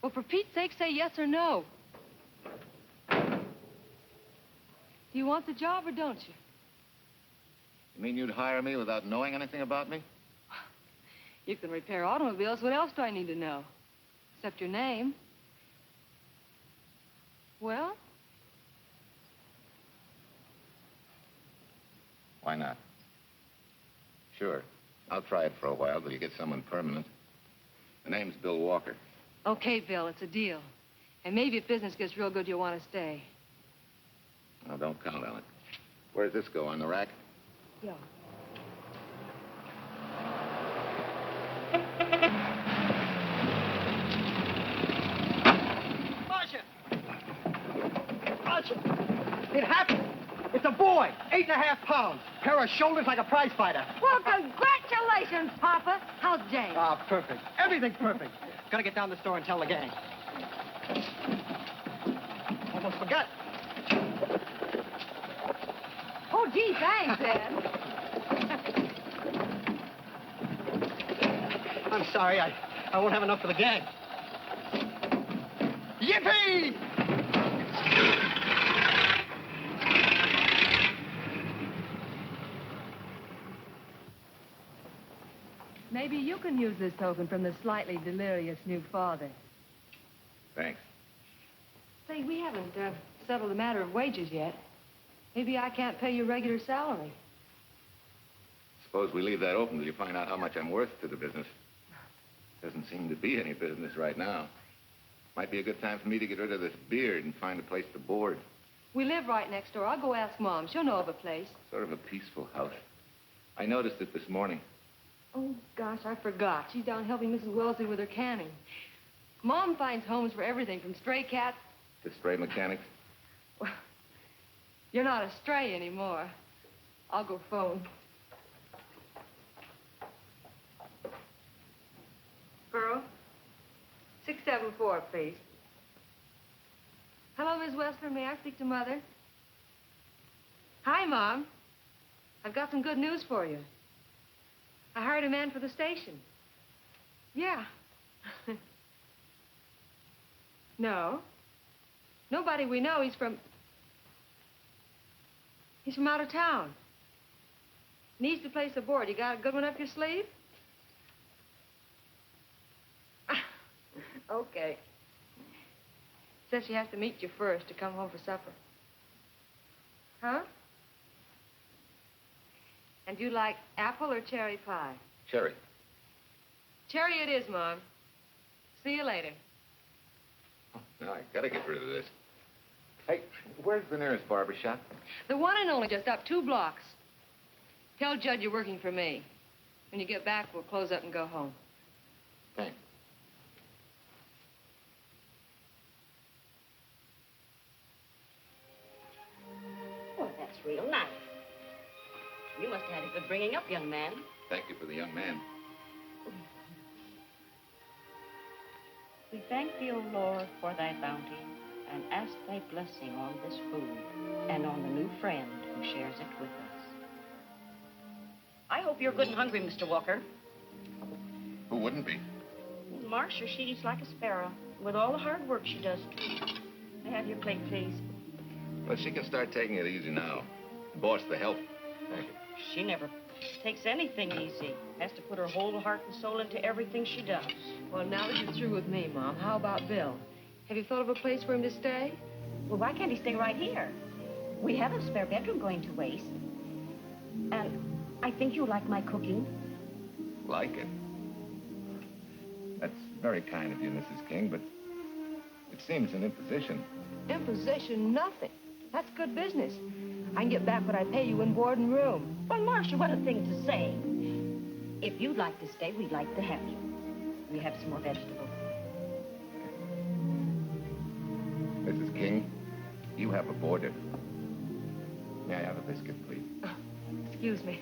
U: Well, for Pete's sake, say yes or no. Do you want the job or don't you?
D: You mean you'd hire me without knowing anything about me?
U: You can repair automobiles. What else do I need to know? Except your name. Well?
D: Why not? Sure. I'll try it for a while till you get someone permanent. The name's Bill Walker.
U: Okay, Bill, it's a deal. And maybe if business gets real good, you'll want to stay.
D: Well, don't count on it. Where does this go, on the rack?
U: Yeah.
A: Marcia! Marcia! It happened! It's a boy, 8.5 pounds. Pair of shoulders like a prize fighter.
U: Well, congratulations, Papa. How's Jane?
A: Ah, perfect. Everything perfect. Gotta get down to the store and tell the gang. Almost forgot.
U: Oh, gee, thanks, Ed.
A: I'm sorry, I won't have enough for the gang. Yippee!
U: Maybe you can use this token from the slightly delirious new father.
D: Thanks.
U: Say, we haven't settled the matter of wages yet. Maybe I can't pay your regular salary.
D: Suppose we leave that open till you find out how much I'm worth to the business. Doesn't seem to be any business right now. Might be a good time for me to get rid of this beard and find a place to board.
U: We live right next door. I'll go ask Mom. She'll know of a place.
D: Sort of a peaceful house. I noticed it this morning.
U: Oh, gosh, I forgot. She's down helping Mrs. Wellesley with her canning. Mom finds homes for everything from stray cats.
D: To stray mechanics.
U: Well, you're not a stray anymore. I'll go phone. Girl, 674, please. Hello, Miss Westford. May I speak to Mother? Hi, Mom. I've got some good news for you. I hired a man for the station. Yeah. No. Nobody we know. He's from out of town. Needs to place a board. You got a good one up your sleeve? Okay. Says she has to meet you first to come home for supper. Huh? And you like apple or cherry pie?
D: Cherry.
U: Cherry it is, Mom. See you later.
D: Now, I gotta get rid of this. Hey, where's the nearest barber shop?
U: The one and only, just up 2 blocks. Tell Judd you're working for me. When you get back, we'll close up and go home.
D: Thanks.
I: Well, that's real nice. You must have had a good bringing up, young man.
D: Thank you for the young man.
V: We thank thee, O Lord, for thy bounty, and ask thy blessing on this food and on the new friend who shares it with us.
I: I hope you're good and hungry, Mr. Walker.
D: Who wouldn't be?
V: Marcia, she eats like a sparrow, with all the hard work she does. May I have your plate, please?
D: Well, she can start taking it easy now. Boss, the help. Thank you.
V: She never takes anything easy. Has to put her whole heart and soul into everything she does.
U: Well, now that you're through with me, Mom, how about Bill? Have you thought of a place for him to stay?
V: Well, why can't he stay right here? We have a spare bedroom going to waste. And I think you like my cooking.
D: Like it? That's very kind of you, Mrs. King, but it seems an imposition.
U: Imposition, nothing. That's good business. I can get back what I pay you in board and room.
V: Well, Marcia, what a thing to say. If you'd like to stay, we'd like to have you. We have some more vegetables.
D: Mrs. King, you have a boarder. May I have a biscuit, please?
U: Oh, excuse me.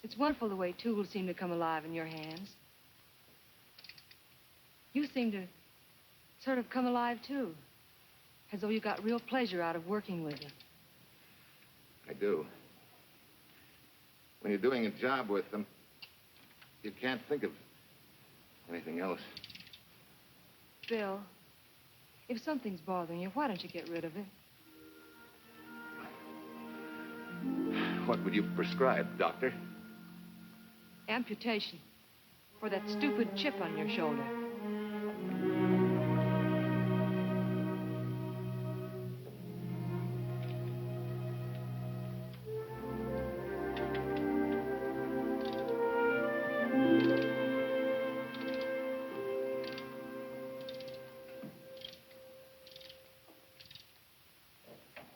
U: It's wonderful the way tools seem to come alive in your hands. You seem to sort of come alive, too. As though you got real pleasure out of working with you.
D: I do. When you're doing a job with them, you can't think of anything else.
U: Bill, if something's bothering you, why don't you get rid of it?
D: What would you prescribe, Doctor?
U: Amputation. For that stupid chip on your shoulder.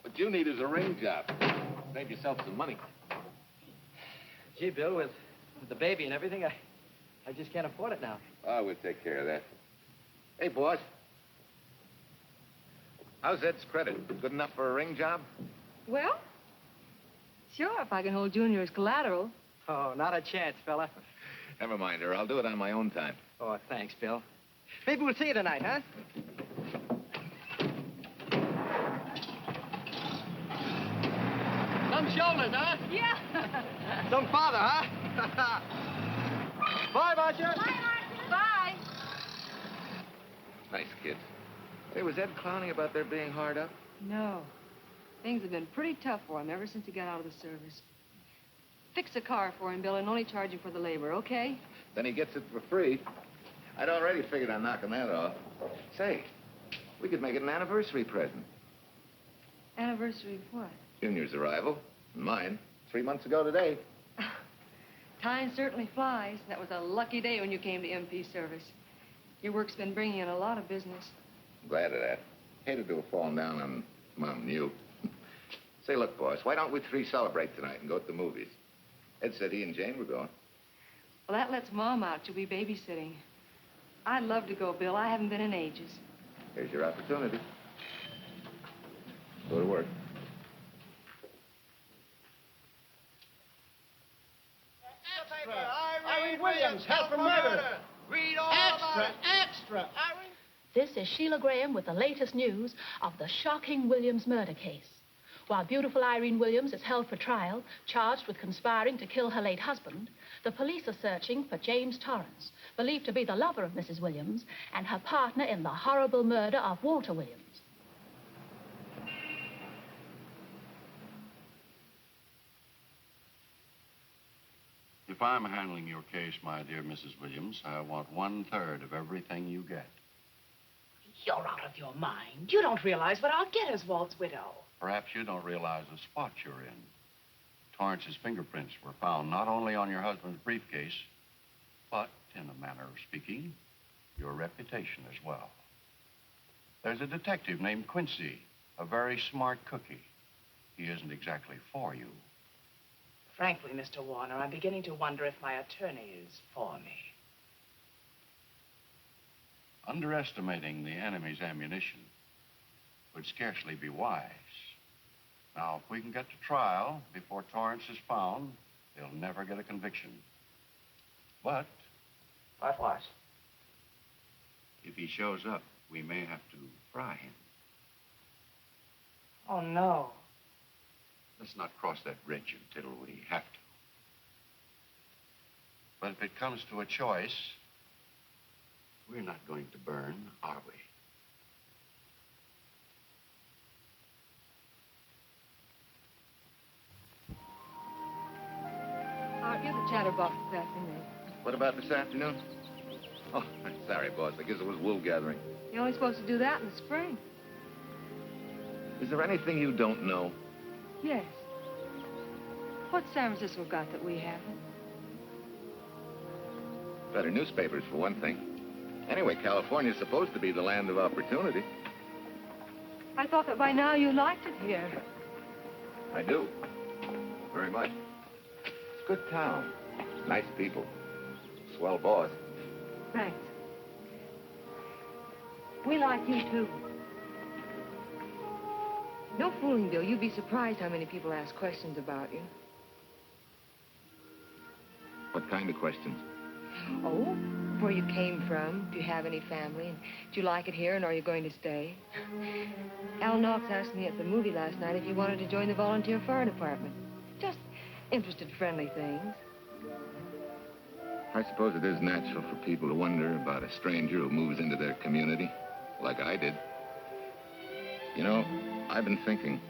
D: What you need is a ring job. Save yourself some money.
C: Gee, Bill, with the baby and everything, I just can't afford it now.
D: Oh, we'll take care of that. Hey, boss. How's Ed's credit? Good enough for a ring job?
U: Well, sure, if I can hold Junior as collateral.
C: Oh, not a chance, fella.
D: Never mind her. I'll do it on my own time.
C: Oh, thanks, Bill. Maybe we'll see you tonight, huh? Some shoulders, huh?
U: Yeah.
C: Some father, huh? Bye, Marcia.
U: Bye, Marcia. Bye.
D: Nice kids. Say, was Ed clowning about their being hard up?
U: No. Things have been pretty tough for him ever since he got out of the service. Fix a car for him, Bill, and only charge him for the labor, okay?
D: Then he gets it for free. I'd already figured on knocking that off. Say, we could make it an anniversary present.
U: Anniversary of what?
D: Junior's arrival, and mine, 3 months ago today.
U: Time certainly flies. That was a lucky day when you came to MP service. Your work's been bringing in a lot of business.
D: I'm glad of that. Hated to have fallen down on Mom and you. Say, look, boss, why don't we three celebrate tonight and go to the movies? Ed said he and Jane were going.
U: Well, that lets Mom out. She'll be babysitting. I'd love to go, Bill. I haven't been in ages.
D: Here's your opportunity. Go to work.
A: Irene Williams, held for murder. Read all about it.
F: Extra! Irene! This is Sheila Graham with the latest news of the shocking Williams murder case. While beautiful Irene Williams is held for trial, charged with conspiring to kill her late husband, the police are searching for James Torrance, believed to be the lover of Mrs. Williams and her partner in the horrible murder of Walter Williams.
S: If I'm handling your case, my dear Mrs. Williams, I want 1/3 of everything you get.
I: You're out of your mind. You don't realize what I'll get as Walt's widow.
S: Perhaps you don't realize the spot you're in. Torrance's fingerprints were found not only on your husband's briefcase, but, in a manner of speaking, your reputation as well. There's a detective named Quincy, a very smart cookie. He isn't exactly for you.
I: Frankly, Mr. Warner, I'm beginning to wonder if my attorney is for me.
S: Underestimating the enemy's ammunition would scarcely be wise. Now, if we can get to trial before Torrance is found, they'll never get a conviction. But...
I: What?
S: If he shows up, we may have to fry him.
I: Oh, no.
S: Let's not cross that bridge until we have to. But if it comes to a choice, we're not going to burn, are we?
U: You're the chatterbox this afternoon.
D: What about this afternoon? Oh, sorry, boss. I guess it was wool gathering.
U: You're only supposed to do that in the spring.
D: Is there anything you don't know?
U: Yes. What's San Francisco got that we haven't?
D: Better newspapers, for one thing. Anyway, California's supposed to be the land of opportunity.
U: I thought that by now you liked it here.
D: I do. Very much. It's a good town. Nice people. Swell boss.
U: Thanks. We like you, too. No fooling, Bill. You'd be surprised how many people ask questions about you.
D: What kind of questions?
U: Oh, where you came from, if you have any family, and do you like it here, and are you going to stay? Al Knox asked me at the movie last night if you wanted to join the volunteer fire department. Just interested, friendly things.
D: I suppose it is natural for people to wonder about a stranger who moves into their community, like I did. You know, I've been thinking,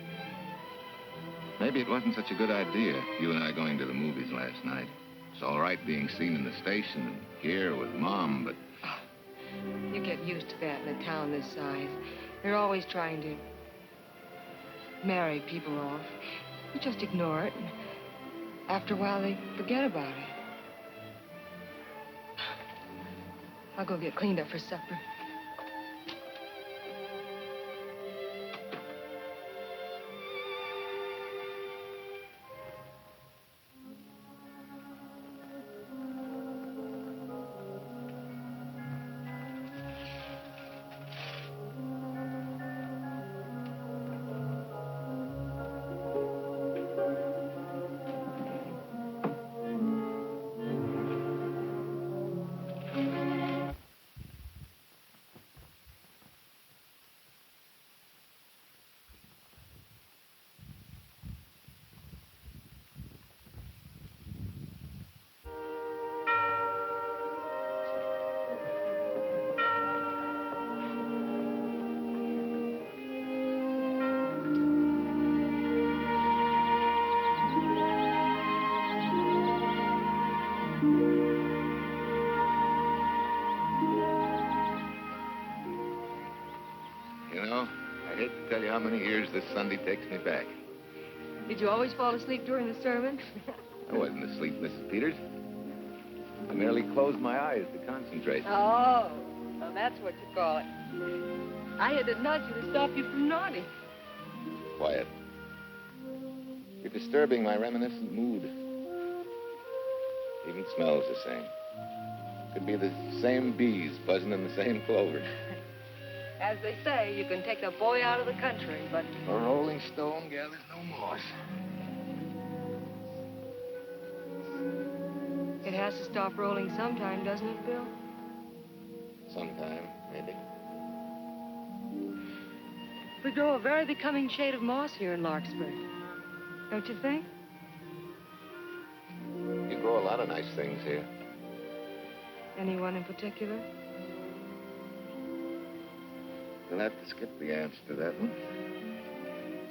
D: maybe it wasn't such a good idea, you and I going to the movies last night. It's all right being seen in the station and here with Mom, but...
U: You get used to that in a town this size. They're always trying to marry people off. You just ignore it, and after a while they forget about it. I'll go get cleaned up for supper.
D: You know, I hate to tell you how many years this Sunday takes me back.
U: Did you always fall asleep during the sermon?
D: I wasn't asleep, Mrs. Peters. I merely closed my eyes to concentrate.
U: Oh, well, that's what you call it. I had to nudge you to stop you from nodding.
D: Quiet. You're disturbing my reminiscent mood. Even smells the same. Could be the same bees buzzing in the same clover.
U: As they say, you can take the boy out of the country, but...
D: A rolling stone gathers no moss.
U: It has to stop rolling sometime, doesn't it, Bill?
D: Sometime, maybe.
U: We grow a very becoming shade of moss here in Larkspur. Don't you think?
D: You grow a lot of nice things here.
U: Anyone in particular?
D: You'll have to skip the answer to that one.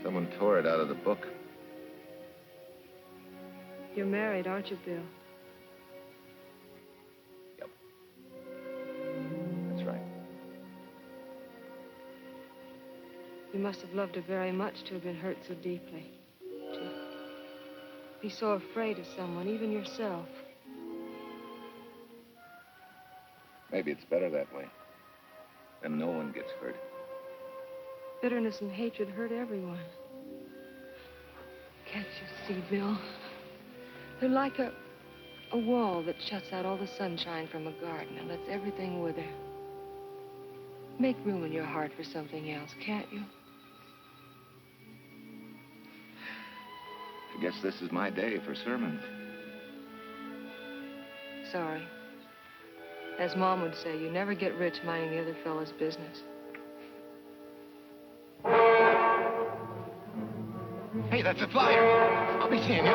D: Someone tore it out of the book.
U: You're married, aren't you, Bill?
D: Yep. That's right.
U: You must have loved her very much to have been hurt so deeply. To be so afraid of someone, even yourself.
D: Maybe it's better that way. Then no one gets hurt.
U: Bitterness and hatred hurt everyone. Can't you see, Bill? They're like a wall that shuts out all the sunshine from a garden and lets everything wither. Make room in your heart for something else, can't you?
D: I guess this is my day for sermons.
U: Sorry. As Mom would say, you never get rich minding the other fellow's business.
D: Hey, that's a flyer. I'll be seeing you.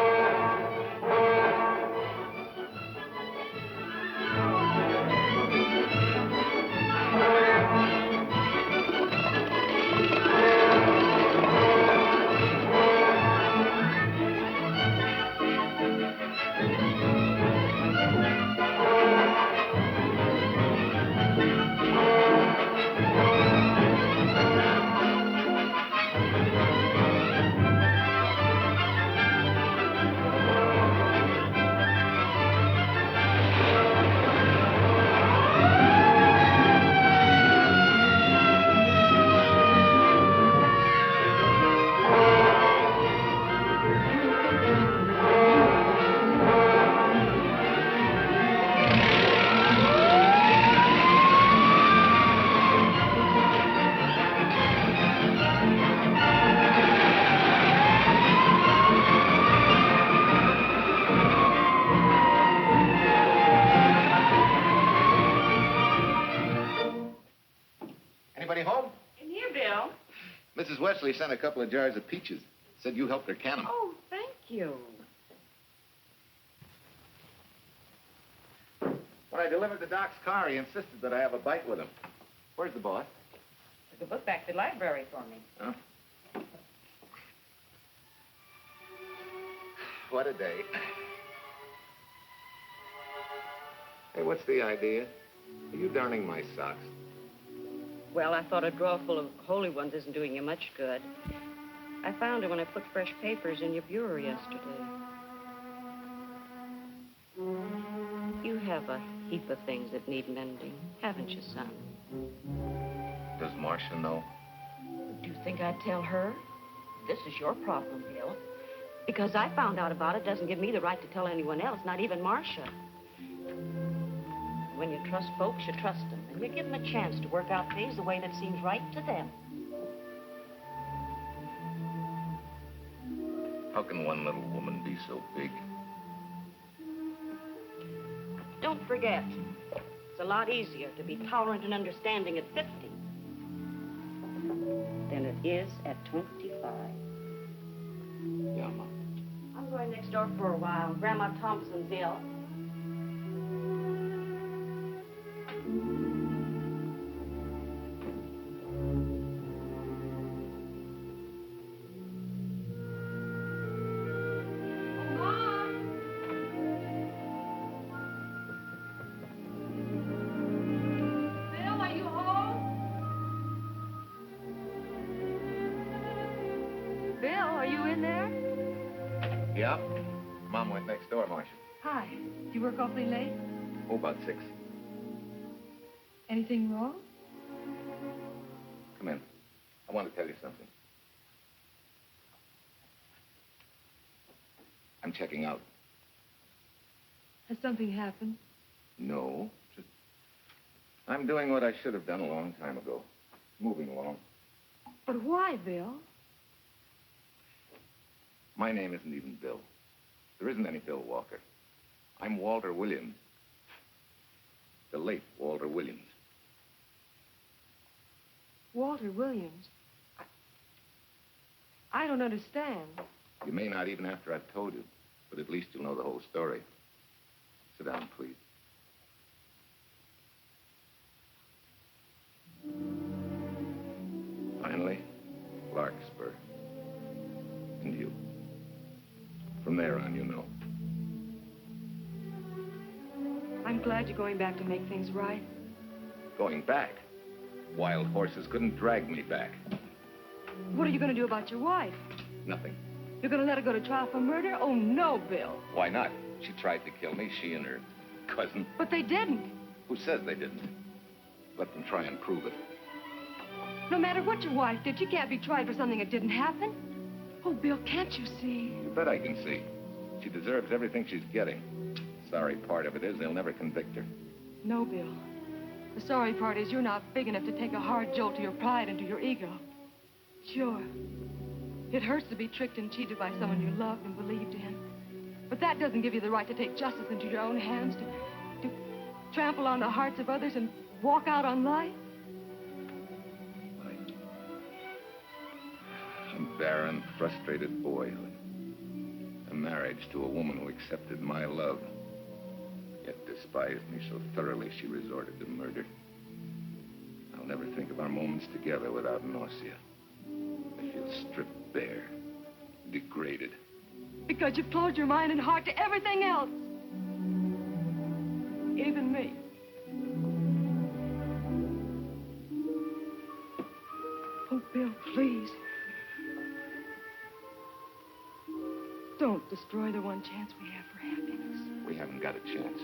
D: Leslie sent a couple of jars of peaches. Said you helped her can them.
V: Oh, thank you.
D: When I delivered the doc's car, he insisted that I have a bite with him. Where's the boss?
V: Took a book back to the library for me.
D: Huh? What a day. Hey, what's the idea? Are you darning my socks?
V: Well, I thought a drawer full of holy ones isn't doing you much good. I found it when I put fresh papers in your bureau yesterday. You have a heap of things that need mending, haven't you, son?
D: Does Marcia know?
V: Do you think I'd tell her? This is your problem, Bill. Because I found out about it doesn't give me the right to tell anyone else, not even Marcia. When you trust folks, you trust them. And you give them a chance to work out things the way that seems right to them.
D: How can one little woman be so big?
V: Don't forget, it's a lot easier to be tolerant and understanding at 50 than it is at 25.
D: Yeah, Mom.
V: I'm going next door for a while. Grandma Thompson's ill.
R: Bill, are you home?
U: Bill, are you in there?
D: Yeah? Mom went next door, Marcia.
U: Hi. You work awfully late?
D: Oh, about 6.
U: Anything wrong?
D: Come in. I want to tell you something. I'm checking out.
U: Has something happened?
D: No. Just... I'm doing what I should have done a long time ago. Moving along.
U: But why, Bill?
D: My name isn't even Bill. There isn't any Bill Walker. I'm Walter Williams. The late Walter Williams.
U: Walter Williams. I don't understand.
D: You may not even after I've told you, but at least you'll know the whole story. Sit down, please. Finally, Larkspur. And you. From there on, you know.
U: I'm glad you're going back to make things right.
D: Going back? Wild horses couldn't drag me back.
U: What are you going to do about your wife?
D: Nothing.
U: You're going to let her go to trial for murder? Oh, no, Bill.
D: Why not? She tried to kill me, she and her cousin.
U: But they didn't.
D: Who says they didn't? Let them try and prove it.
U: No matter what your wife did, she can't be tried for something that didn't happen. Oh, Bill, can't you see?
D: You bet I can see. She deserves everything she's getting. Sorry part of it is they'll never convict her.
U: No, Bill. The sorry part is you're not big enough to take a hard jolt to your pride and to your ego. Sure. It hurts to be tricked and cheated by someone you loved and believed in. But that doesn't give you the right to take justice into your own hands, to trample on the hearts of others and walk out on life.
D: A barren, frustrated boyhood. A marriage to a woman who accepted my love, yet despised me so thoroughly she resorted to murder. I'll never think of our moments together without nausea. I feel stripped bare, degraded.
U: Because you've closed your mind and heart to everything else. Even me. Oh, Bill, please. Don't destroy the one chance we have for happiness.
D: We haven't got a chance.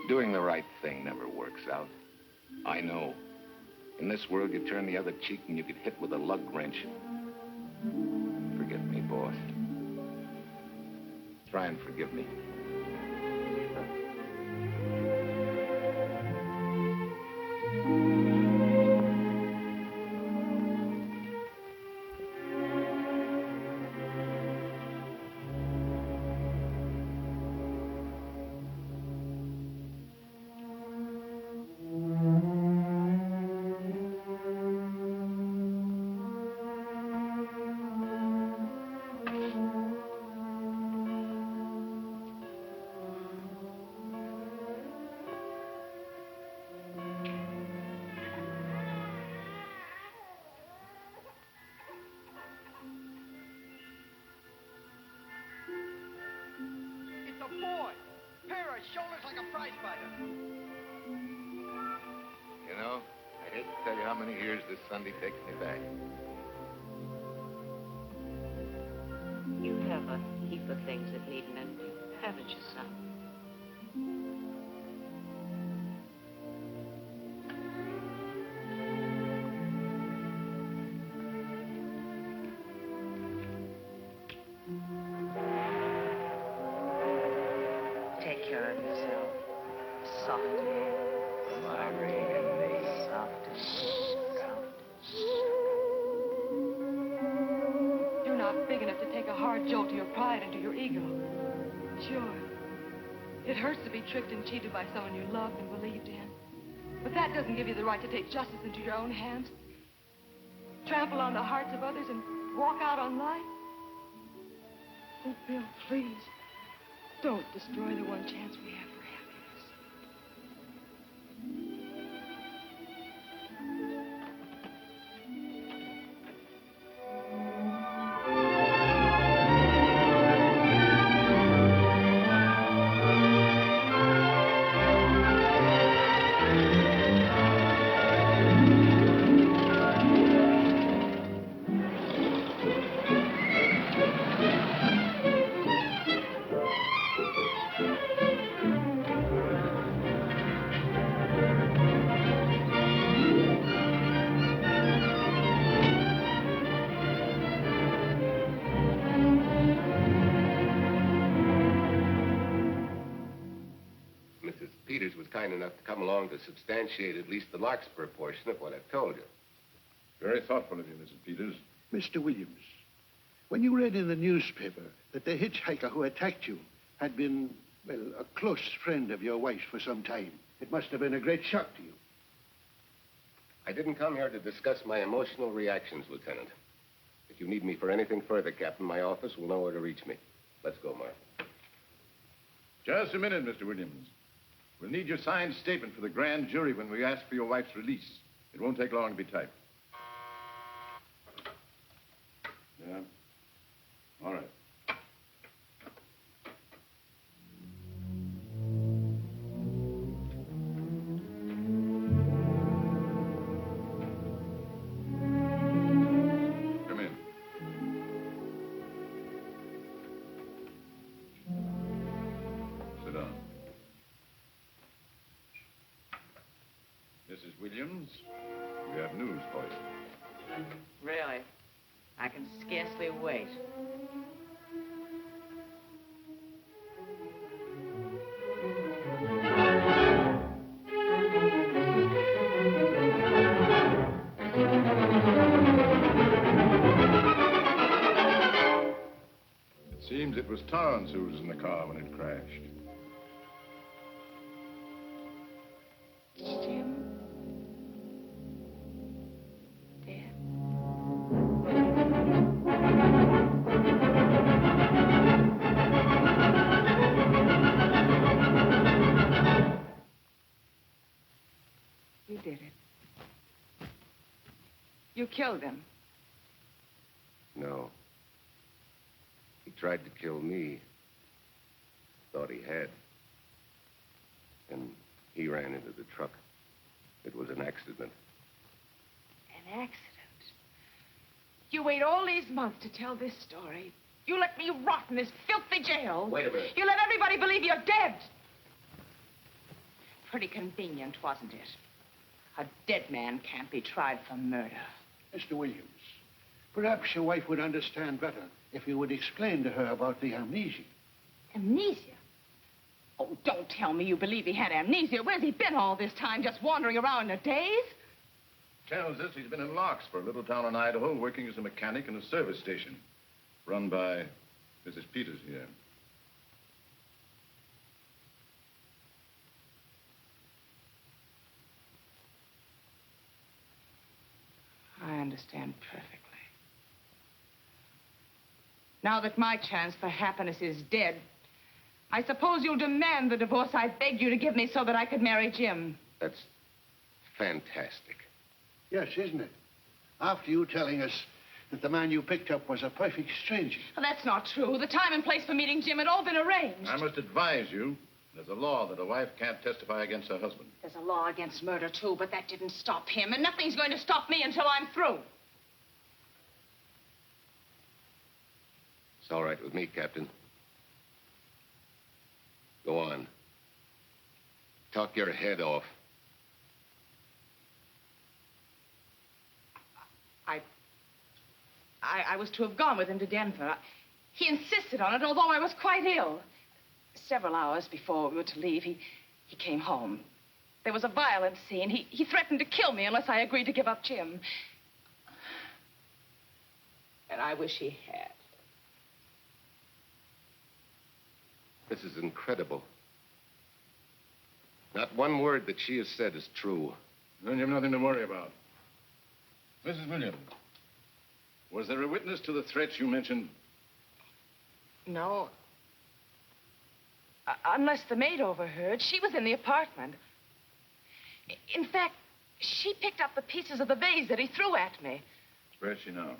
D: Doing the right thing never works out. I know. In this world, you turn the other cheek and you get hit with a lug wrench. Forget me, boss. Try and forgive me.
A: boy. Pair of shoulders like a prize fighter.
D: You know, I hate to tell you how many years this Sunday takes me back.
V: You have a heap of things that need mending, haven't you, son? Take care of yourself. Softly.
U: You're not big enough to take a hard jolt to your pride and to your ego. Sure. It hurts to be tricked and cheated by someone you loved and believed in. But that doesn't give you the right to take justice into your own hands. Trample on the hearts of others and walk out on life. Oh, Bill, please. Don't destroy the one chance we have for happiness.
L: Mrs. Peters was kind enough to come along to substantiate at least the Larkspur portion of what I've told you.
H: Very thoughtful of you, Mrs. Peters.
K: Mr. Williams, when you read in the newspaper that the hitchhiker who attacked you had been, well, a close friend of your wife's for some time, it must have been a great shock to you.
L: I didn't come here to discuss my emotional reactions, Lieutenant. If you need me for anything further, Captain, my office will know where to reach me. Let's go, Mark.
H: Just a minute, Mr. Williams. We'll need your signed statement for the grand jury when we ask for your wife's release. It won't take long to be typed. Yeah? All right. Come in. Sit down. Mrs. Williams, we have news for you.
I: Really? I can scarcely wait.
H: It seems it was Torrance who was in the car when it crashed.
U: Jim?
I: You did it. You killed him.
L: No. He tried to kill me. Thought he had. And he ran into the truck. It was an accident.
I: An accident? You wait all these months to tell this story. You let me rot in this filthy jail.
L: Wait a minute.
I: You let everybody believe you're dead. Pretty convenient, wasn't it? A dead man can't be tried for murder.
K: Mr. Williams, perhaps your wife would understand better if you would explain to her about the amnesia.
I: Amnesia? Oh, don't tell me you believe he had amnesia. Where's he been all this time, just wandering around in a daze?
H: Tells us he's been in Larkspur, a little town in Idaho, working as a mechanic in a service station. Run by Mrs. Peters here.
I: I understand perfectly. Now that my chance for happiness is dead, I suppose you'll demand the divorce I begged you to give me so that I could marry Jim.
L: That's fantastic.
K: Yes, isn't it? After you telling us that the man you picked up was a perfect stranger.
I: Well, that's not true. The time and place for meeting Jim had all been arranged.
H: I must advise you, there's a law that a wife can't testify against her husband.
I: There's a law against murder, too, but that didn't stop him, and nothing's going to stop me until I'm through.
L: It's all right with me, Captain. Go on. Talk your head off.
I: I was to have gone with him to Denver. He insisted on it, although I was quite ill. Several hours before we were to leave, he came home. There was a violent scene. He threatened to kill me unless I agreed to give up Jim. And I wish he had.
L: This is incredible. Not one word that she has said is true.
H: Then you have nothing to worry about. Mrs. Williams, was there a witness to the threats you mentioned?
I: No. Unless the maid overheard. She was in the apartment. In fact, she picked up the pieces of the vase that he threw at me.
H: Where is she now?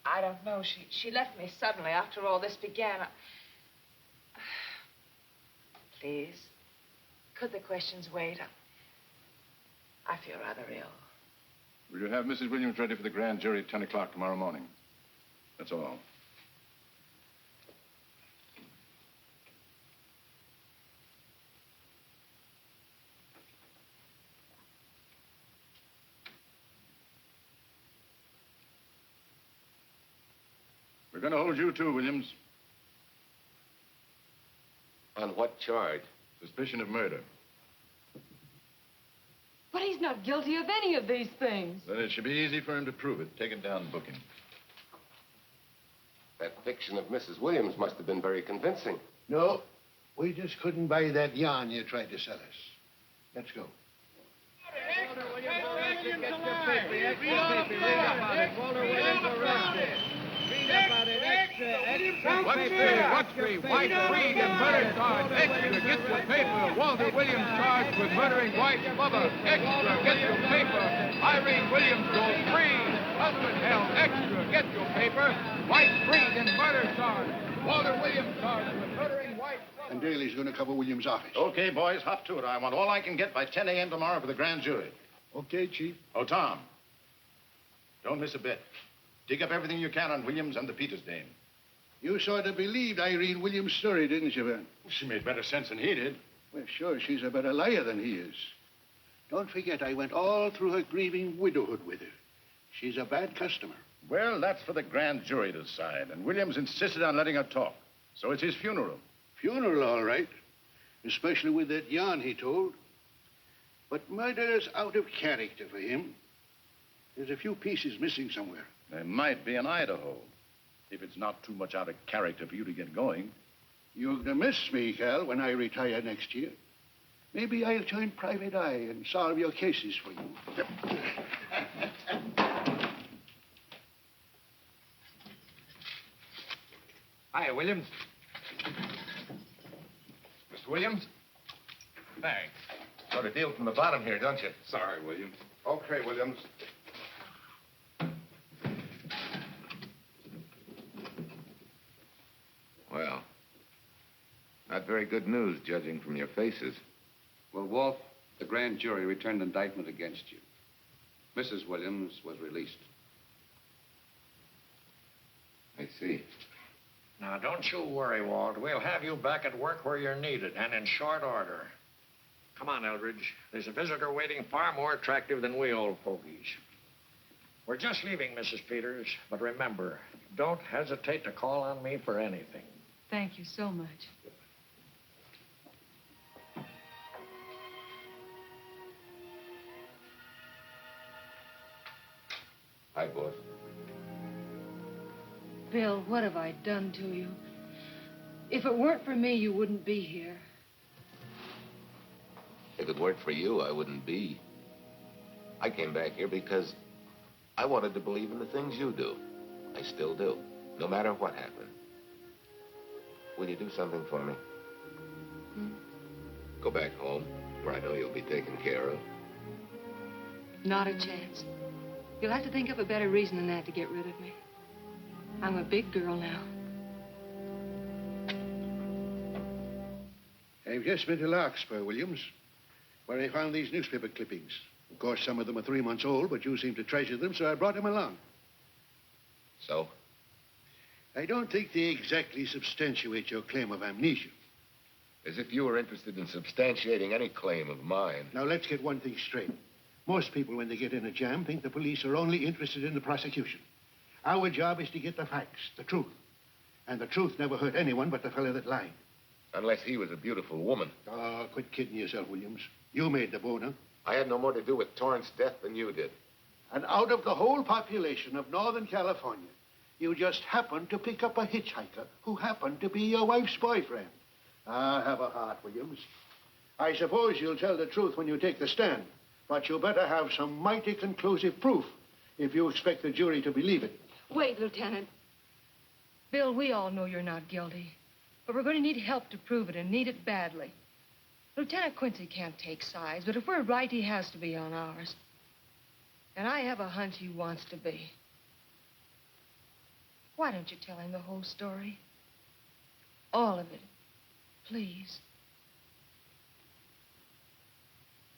I: I don't know. She left me suddenly after all this began. Please, could the questions wait? I feel rather ill.
H: Will you have Mrs. Williams ready for the grand jury at 10 o'clock tomorrow morning? That's all. We're going to hold you too, Williams.
L: On what charge?
H: Suspicion of murder.
U: But he's not guilty of any of these things.
H: Then it should be easy for him to prove it. Take it down and book him.
L: That fiction of Mrs. Williams must have been very convincing.
K: No, we just couldn't buy that yarn you tried to sell us. Let's go.
T: What's free? White freed and murder charge. Extra, get your paper. Walter Williams charged with murdering White's mother. Extra, get your paper. Irene Williams goes free. Husband held. Extra, get your paper. White freed and murder charge. Walter Williams charged with murdering White's mother.
K: And Daly's going to cover Williams' office.
H: Okay, boys, hop to it. I want all I can get by 10 a.m. tomorrow for the grand jury.
K: Okay, Chief.
H: Oh, Tom, don't miss a bit. Dig up everything you can on Williams and the Peters dame.
K: You sort of believed Irene Williams' story, didn't you, Ben?
H: She made better sense than he did.
K: Well, sure, she's a better liar than he is. Don't forget, I went all through her grieving widowhood with her. She's a bad customer.
H: Well, that's for the grand jury to decide, and Williams insisted on letting her talk. So it's his funeral.
K: Funeral, all right. Especially with that yarn he told. But murder's out of character for him. There's a few pieces missing somewhere.
H: There might be in Idaho, if it's not too much out of character for you to get going.
K: You're gonna miss me, Cal, when I retire next year. Maybe I'll join Private Eye and solve your cases for you.
E: Hiya, Williams. Mr. Williams? Thanks.
L: Sort of deal from the bottom here, don't you?
E: Sorry, Williams.
L: Okay, Williams. Well, not very good news, judging from your faces.
P: Well, Walt, the grand jury returned indictment against you. Mrs. Williams was released.
L: I see.
E: Now, don't you worry, Walt. We'll have you back at work where you're needed, and in short order. Come on, Eldridge. There's a visitor waiting far more attractive than we old fogies. We're just leaving, Mrs. Peters, but remember, don't hesitate to call on me for anything.
U: Thank you so much.
L: Hi, boss.
U: Bill, what have I done to you? If it weren't for me, you wouldn't be here.
L: If it weren't for you, I wouldn't be. I came back here because I wanted to believe in the things you do. I still do, no matter what happened. Will you do something for me? Go back home, where I know you'll be taken care of.
U: Not a chance. You'll have to think up a better reason than that to get rid of me. I'm a big girl now.
K: I've just been to Larkspur, Williams, where I found these newspaper clippings. Of course, some of them are 3 months old, but you seem to treasure them, so I brought them along.
L: So?
K: I don't think they exactly substantiate your claim of amnesia.
L: As if you were interested in substantiating any claim of mine.
K: Now, let's get one thing straight. Most people, when they get in a jam, think the police are only interested in the prosecution. Our job is to get the facts, the truth. And the truth never hurt anyone but the fellow that lied.
L: Unless he was a beautiful woman.
K: Oh, quit kidding yourself, Williams. You made the boner.
L: I had no more to do with Torrance's death than you did.
K: And out of the whole population of Northern California, you just happened to pick up a hitchhiker who happened to be your wife's boyfriend. Ah, have a heart, Williams. I suppose you'll tell the truth when you take the stand, but you better have some mighty conclusive proof if you expect the jury to believe it.
U: Wait, Lieutenant. Bill, we all know you're not guilty, but we're going to need help to prove it, and need it badly. Lieutenant Quincy can't take sides, but if we're right, he has to be on ours. And I have a hunch he wants to be. Why don't you tell him the whole story? All of it. Please.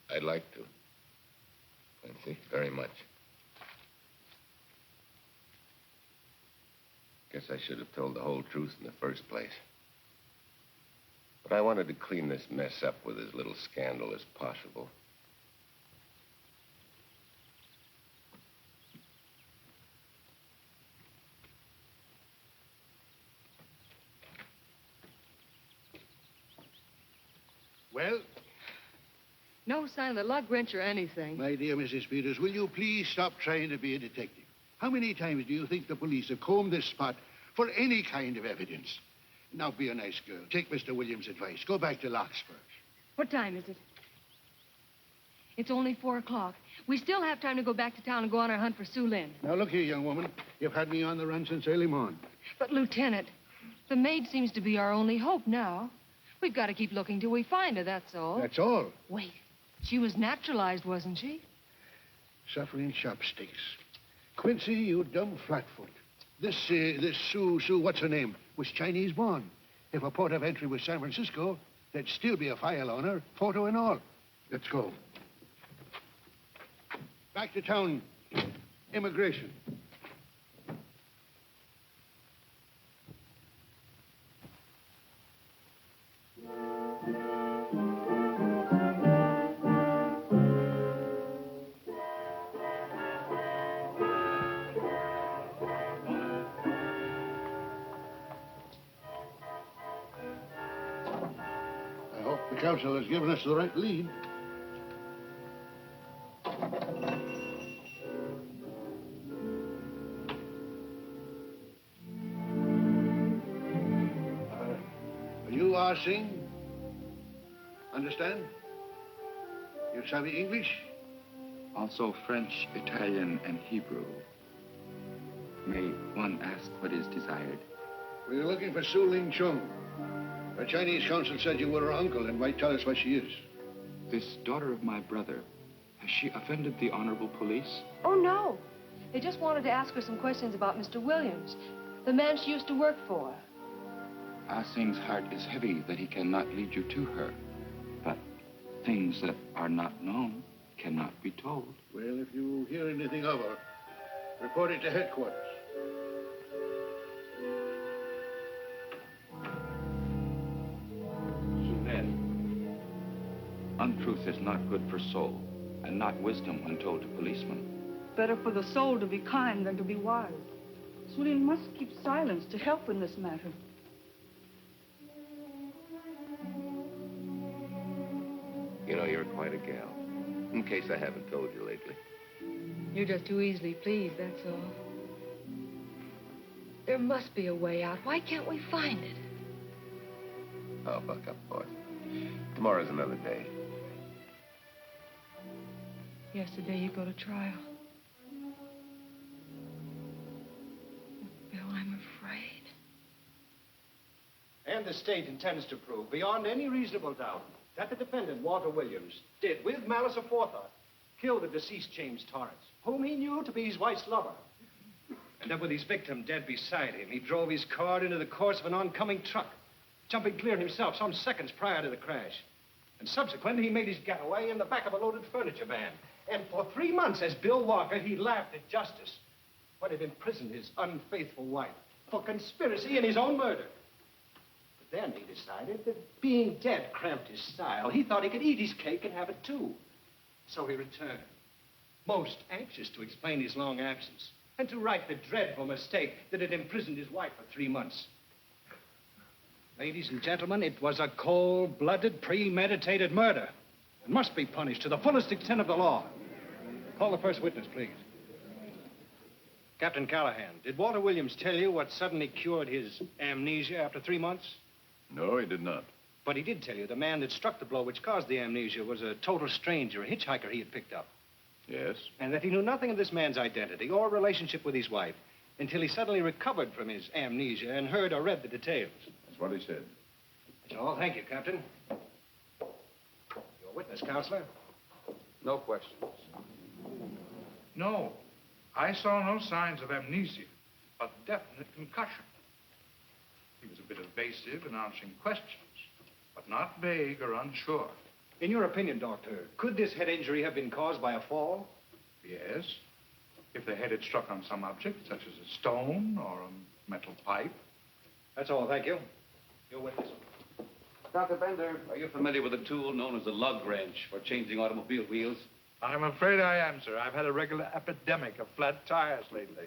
L: I'd like to. Quincy, very much. Guess I should have told the whole truth in the first place. But I wanted to clean this mess up with as little scandal as possible.
K: Well?
U: No sign of the lug wrench or anything.
K: My dear Mrs. Peters, will you please stop trying to be a detective? How many times do you think the police have combed this spot for any kind of evidence? Now, be a nice girl. Take Mr. Williams' advice. Go back to Larkspur.
U: What time is it? It's only 4 o'clock. We still have time to go back to town and go on our hunt for Sue Lynn.
K: Now, look here, young woman. You've had me on the run since early morning.
U: But, Lieutenant, the maid seems to be our only hope now. We've got to keep looking till we find her, that's all.
K: That's all.
U: Wait. She was naturalized, wasn't she?
K: Suffering chopsticks. Quincy, you dumb flatfoot. This Sue, what's her name, was Chinese born. If her port of entry was San Francisco, there'd still be a file on her, photo and all. Let's go. Back to town. Immigration. The council has given us the right lead. Are you Singh? Understand? You savvy English?
J: Also French, Italian, and Hebrew. May one ask what is desired?
K: We're looking for Su Ling Chung. The Chinese consul said you were her uncle and might tell us what she is.
J: This daughter of my brother, has she offended the honorable police?
U: Oh, no. They just wanted to ask her some questions about Mr. Williams, the man she used to work for.
J: Ah Sing's heart is heavy that he cannot lead you to her. But things that are not known cannot be told.
K: Well, if you hear anything of her, report it to headquarters.
J: Untruth is not good for soul, and not wisdom when told to policemen.
G: Better for the soul to be kind than to be wise. Su Lin must keep silence to help in this matter.
L: You know, you're quite a gal. In case I haven't told you lately.
U: You're just too easily pleased, that's all. There must be a way out. Why can't we find it?
L: Oh, buck up, boy. Tomorrow's another day.
U: Yesterday you go to trial. Bill, I'm afraid.
O: And the state intends to prove, beyond any reasonable doubt, that the defendant, Walter Williams, did, with malice aforethought, killed the deceased James Torrance, whom he knew to be his wife's lover. And then with his victim dead beside him, he drove his car into the course of an oncoming truck, jumping clear himself some seconds prior to the crash. And subsequently, he made his getaway in the back of a loaded furniture van. And for 3 months, as Bill Walker, he laughed at justice when it imprisoned his unfaithful wife for conspiracy in his own murder. But then he decided that being dead cramped his style. He thought he could eat his cake and have it too. So he returned, most anxious to explain his long absence and to right the dreadful mistake that had imprisoned his wife for 3 months. Ladies and gentlemen, it was a cold-blooded, premeditated murder. It must be punished to the fullest extent of the law. Call the first witness, please. Captain Callahan, did Walter Williams tell you what suddenly cured his amnesia after 3 months?
H: No, he did not.
O: But he did tell you the man that struck the blow which caused the amnesia was a total stranger, a hitchhiker he had picked up.
H: Yes?
O: And that he knew nothing of this man's identity or relationship with his wife until he suddenly recovered from his amnesia and heard or read the details.
H: That's what he said.
O: That's all. Thank you, Captain. Your witness, Counselor.
P: No questions.
T: No. I saw no signs of amnesia, but definite concussion. He was a bit evasive in answering questions, but not vague or unsure.
O: In your opinion, Doctor, could this head injury have been caused by a fall?
T: Yes. If the head had struck on some object, such as a stone or a metal pipe.
O: That's all. Thank you. Your witness.
P: Dr. Bender, are you familiar with a tool known as a lug wrench for changing automobile wheels?
T: I'm afraid I am, sir. I've had a regular epidemic of flat tires lately.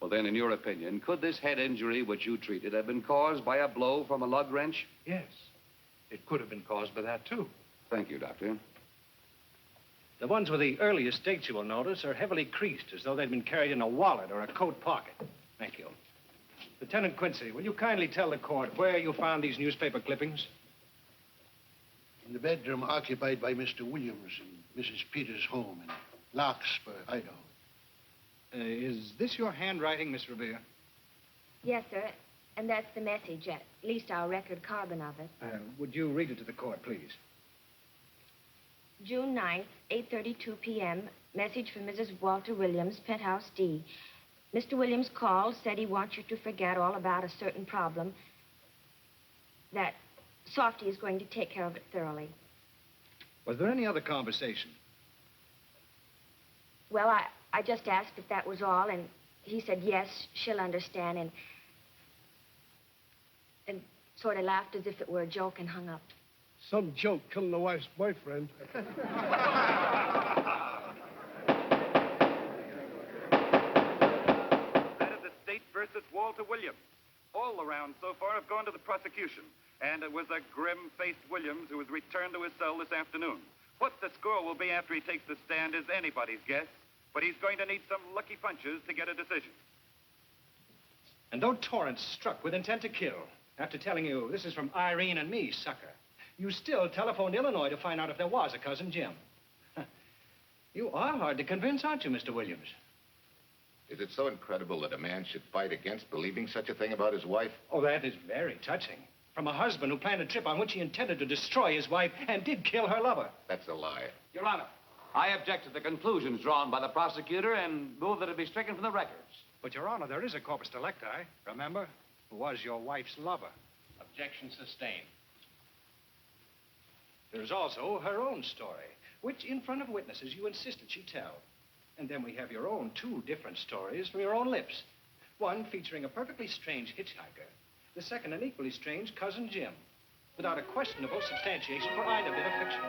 P: Well, then, in your opinion, could this head injury which you treated have been caused by a blow from a lug wrench?
T: Yes. It could have been caused by that, too.
P: Thank you, Doctor.
O: The ones with the earliest dates, you will notice, are heavily creased, as though they'd been carried in a wallet or a coat pocket. Thank you. Lieutenant Quincy, will you kindly tell the court where you found these newspaper clippings?
K: In the bedroom occupied by Mr. Williams in Mrs. Peters' home in Larkspur, Idaho.
O: Is this your handwriting, Miss Revere?
M: Yes, sir. And that's the message, at least our record carbon of it.
O: Would you read it to the court, please?
M: June 9th, 8:32 p.m. Message from Mrs. Walter Williams, Penthouse D. Mr. Williams called, said he wants you to forget all about a certain problem, that Softy is going to take care of it thoroughly.
O: Was there any other conversation?
M: Well, I just asked if that was all, and he said yes, she'll understand, and sort of laughed as if it were a joke and hung up.
N: Some joke killing the wife's boyfriend.
Q: That is the state versus Walter Williams. All the rounds so far have gone to the prosecution, and it was a grim-faced Williams who was returned to his cell this afternoon. What the score will be after he takes the stand is anybody's guess, but he's going to need some lucky punches to get a decision.
O: And though Torrance struck with intent to kill, after telling you this is from Irene and me, sucker, you still telephoned Illinois to find out if there was a cousin Jim. You are hard to convince, aren't you, Mr. Williams?
D: Is it so incredible that a man should fight against believing such a thing about his wife?
O: Oh, that is very touching. From a husband who planned a trip on which he intended to destroy his wife and did kill her lover.
D: That's a lie.
P: Your Honor, I object to the conclusions drawn by the prosecutor and move that it be stricken from the records.
O: But, Your Honor, there is a corpus delicti, remember, who was your wife's lover.
C: Objection sustained.
O: There's also her own story, which, in front of witnesses, you insisted she tell. And then we have your own two different stories from your own lips. One featuring a perfectly strange hitchhiker. The second, an equally strange cousin Jim. Without a questionable substantiation for either bit of fiction.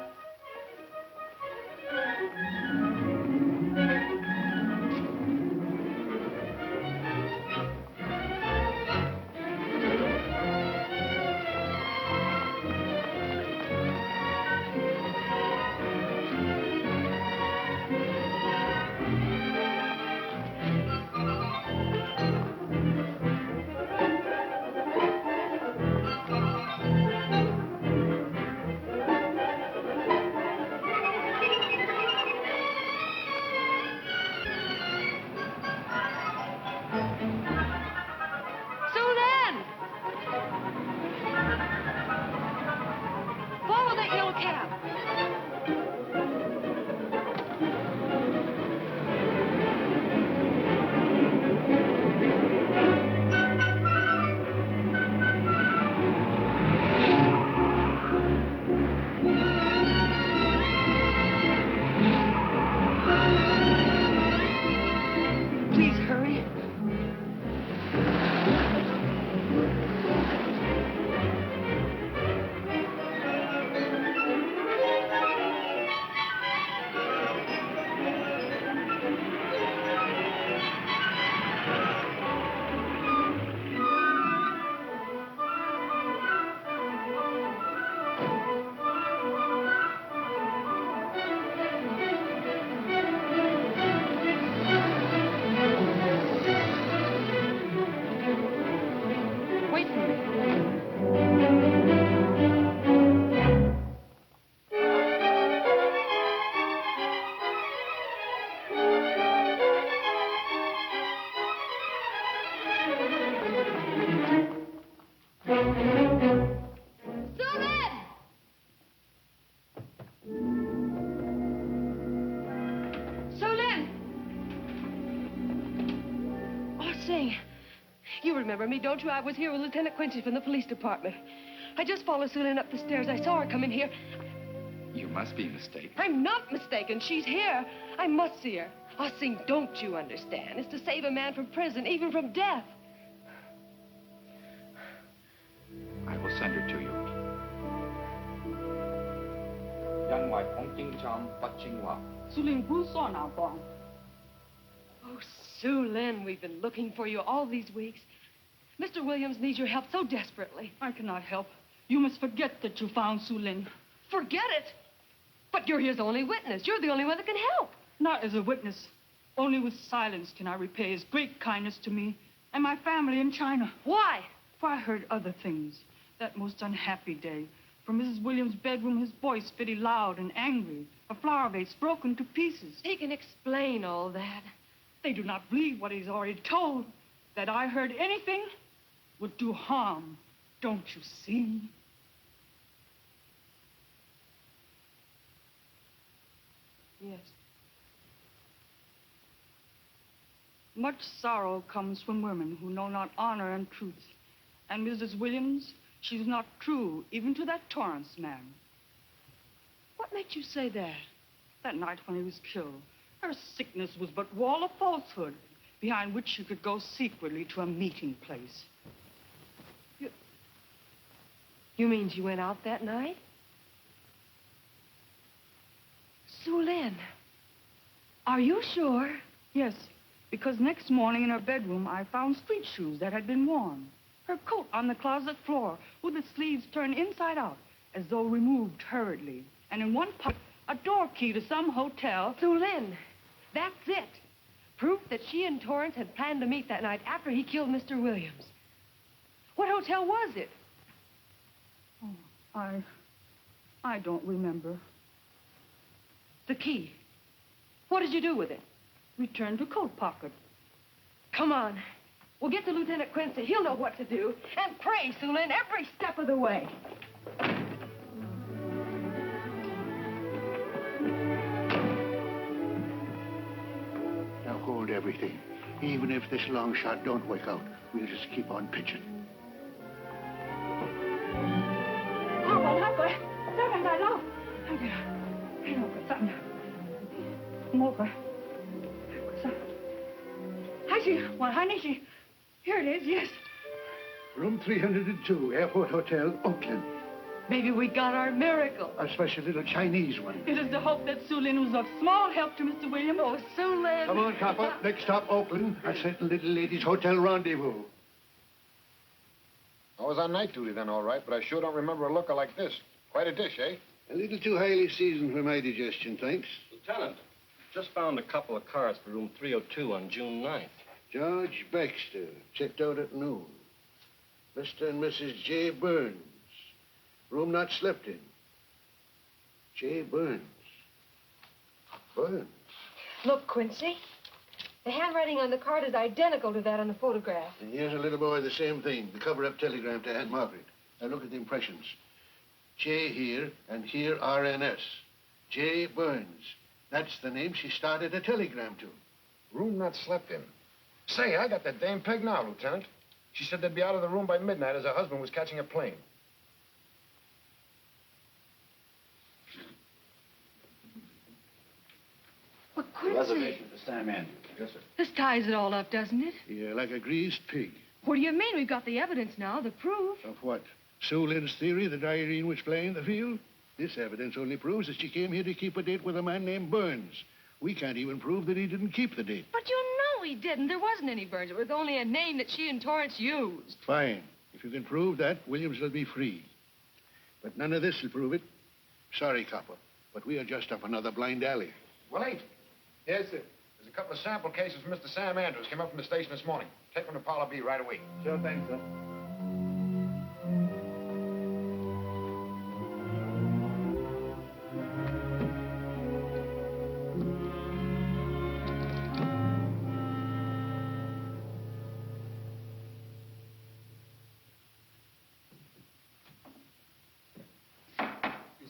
B: Sing, you remember me, don't you? I was here with Lieutenant Quincy from the police department. I just followed Sue Lynn up the stairs. I saw her come in here.
J: You must be mistaken.
B: I'm not mistaken. She's here. I must see her. Oh, Sing, don't you understand? It's to save a man from prison, even from death.
J: I will send her to you.
B: Oh, Sue Lynn, we've been looking for you all these weeks. Mr. Williams needs your help so desperately.
G: I cannot help. You must forget that you found Sue Lynn.
B: Forget it? But you're his only witness. You're the only one that can help.
G: Not as a witness. Only with silence can I repay his great kindness to me and my family in China.
B: Why?
G: For I heard other things. That most unhappy day. From Mrs. Williams' bedroom, his voice very loud and angry. A flower vase broken to pieces.
B: He can explain all that.
G: They do not believe what he's already told. That I heard anything would do harm. Don't you see?
B: Yes.
G: Much sorrow comes from women who know not honor and truth. And Mrs. Williams, she's not true, even to that Torrance man.
B: What made you say that?
G: That night when he was killed, her sickness was but wall of falsehood, behind which she could go secretly to a meeting place.
B: You mean she went out that night? Sue Lynn, are you sure?
G: Yes, because next morning in her bedroom, I found street shoes that had been worn. Her coat on the closet floor, with its sleeves turned inside out, as though removed hurriedly. And in one pocket, a door key to some hotel.
B: Sue Lynn, that's it. Proof that she and Torrance had planned to meet that night after he killed Mr. Williams. What hotel was it?
G: Oh, I don't remember.
B: The key. What did you do with it?
G: Returned to coat pocket.
B: Come on. We'll get to Lieutenant Quincy. He'll know what to do. And pray, Sue Lynn, every step of the way.
K: Now hold everything. Even if this long shot don't work out, we'll just keep on pitching.
G: Here it is, yes.
K: Room 302, Airport Hotel, Oakland.
B: Maybe we got our miracle.
K: A special little Chinese one.
G: It is to hope that Sue Lynn was of small help to Mr. Williams.
B: Oh, Sue Lynn.
K: Come on, copper. Next stop, Oakland. A certain little lady's hotel rendezvous.
L: I was on night duty then, all right, but I sure don't remember a looker like this. Quite a dish, eh?
K: A little too highly seasoned for my digestion, thanks.
O: Lieutenant, just found a couple of cars for room 302 on June 9th.
K: George Baxter, checked out at noon. Mr. and Mrs. J. Burns. Room not slept in. J. Burns. Burns.
B: Look, Quincy. The handwriting on the card is identical to that on the photograph.
K: And here's a little boy, the same thing. The cover-up telegram to Aunt Margaret. Now look at the impressions. J here, and here RNS. J. Burns. That's the name she started a telegram to.
L: Room not slept in. Say, I got that dame pegged now, Lieutenant. She said they'd be out of the room by midnight as her husband was catching a plane.
B: But Quincy...
F: Reservation for Sam Andrews.
L: Yes, sir.
B: This ties it all up, doesn't it?
K: Yeah, like a greased pig.
B: What do you mean? We've got the evidence now, the proof.
K: Of what? Sue Lynn's theory that Irene was playing the field? This evidence only proves that she came here to keep a date with a man named Burns. We can't even prove that he didn't keep the date.
B: But you know he didn't. There wasn't any Burns. It was only a name that she and Torrance used.
K: Fine. If you can prove that, Williams will be free. But none of this will prove it. Sorry, copper, but we are just up another blind alley.
L: Well, ain't. Yes, sir. There's a couple of sample cases from Mr. Sam Andrews. Came up from the station this morning. Take them to Parlor B right away.
F: Sure thing, sir.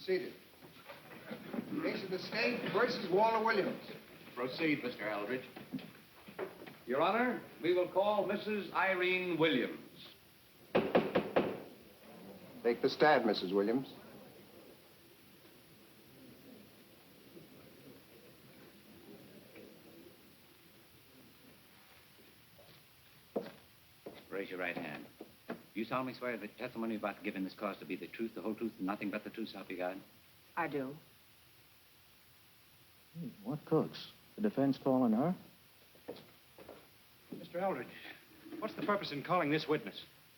W: Seated. Case of the state versus Walter Williams.
F: Proceed, Mr. Aldridge.
P: Your Honor, we will call Mrs. Irene Williams.
F: Take the stand, Mrs. Williams.
S: Raise your right hand. You solemnly swear that the testimony you're about to give in this cause to be the truth, the whole truth, and nothing but the truth, so help you God?
I: I do.
W: What cooks? The defense calling her?
O: Mr. Eldridge, what's the purpose in calling this witness?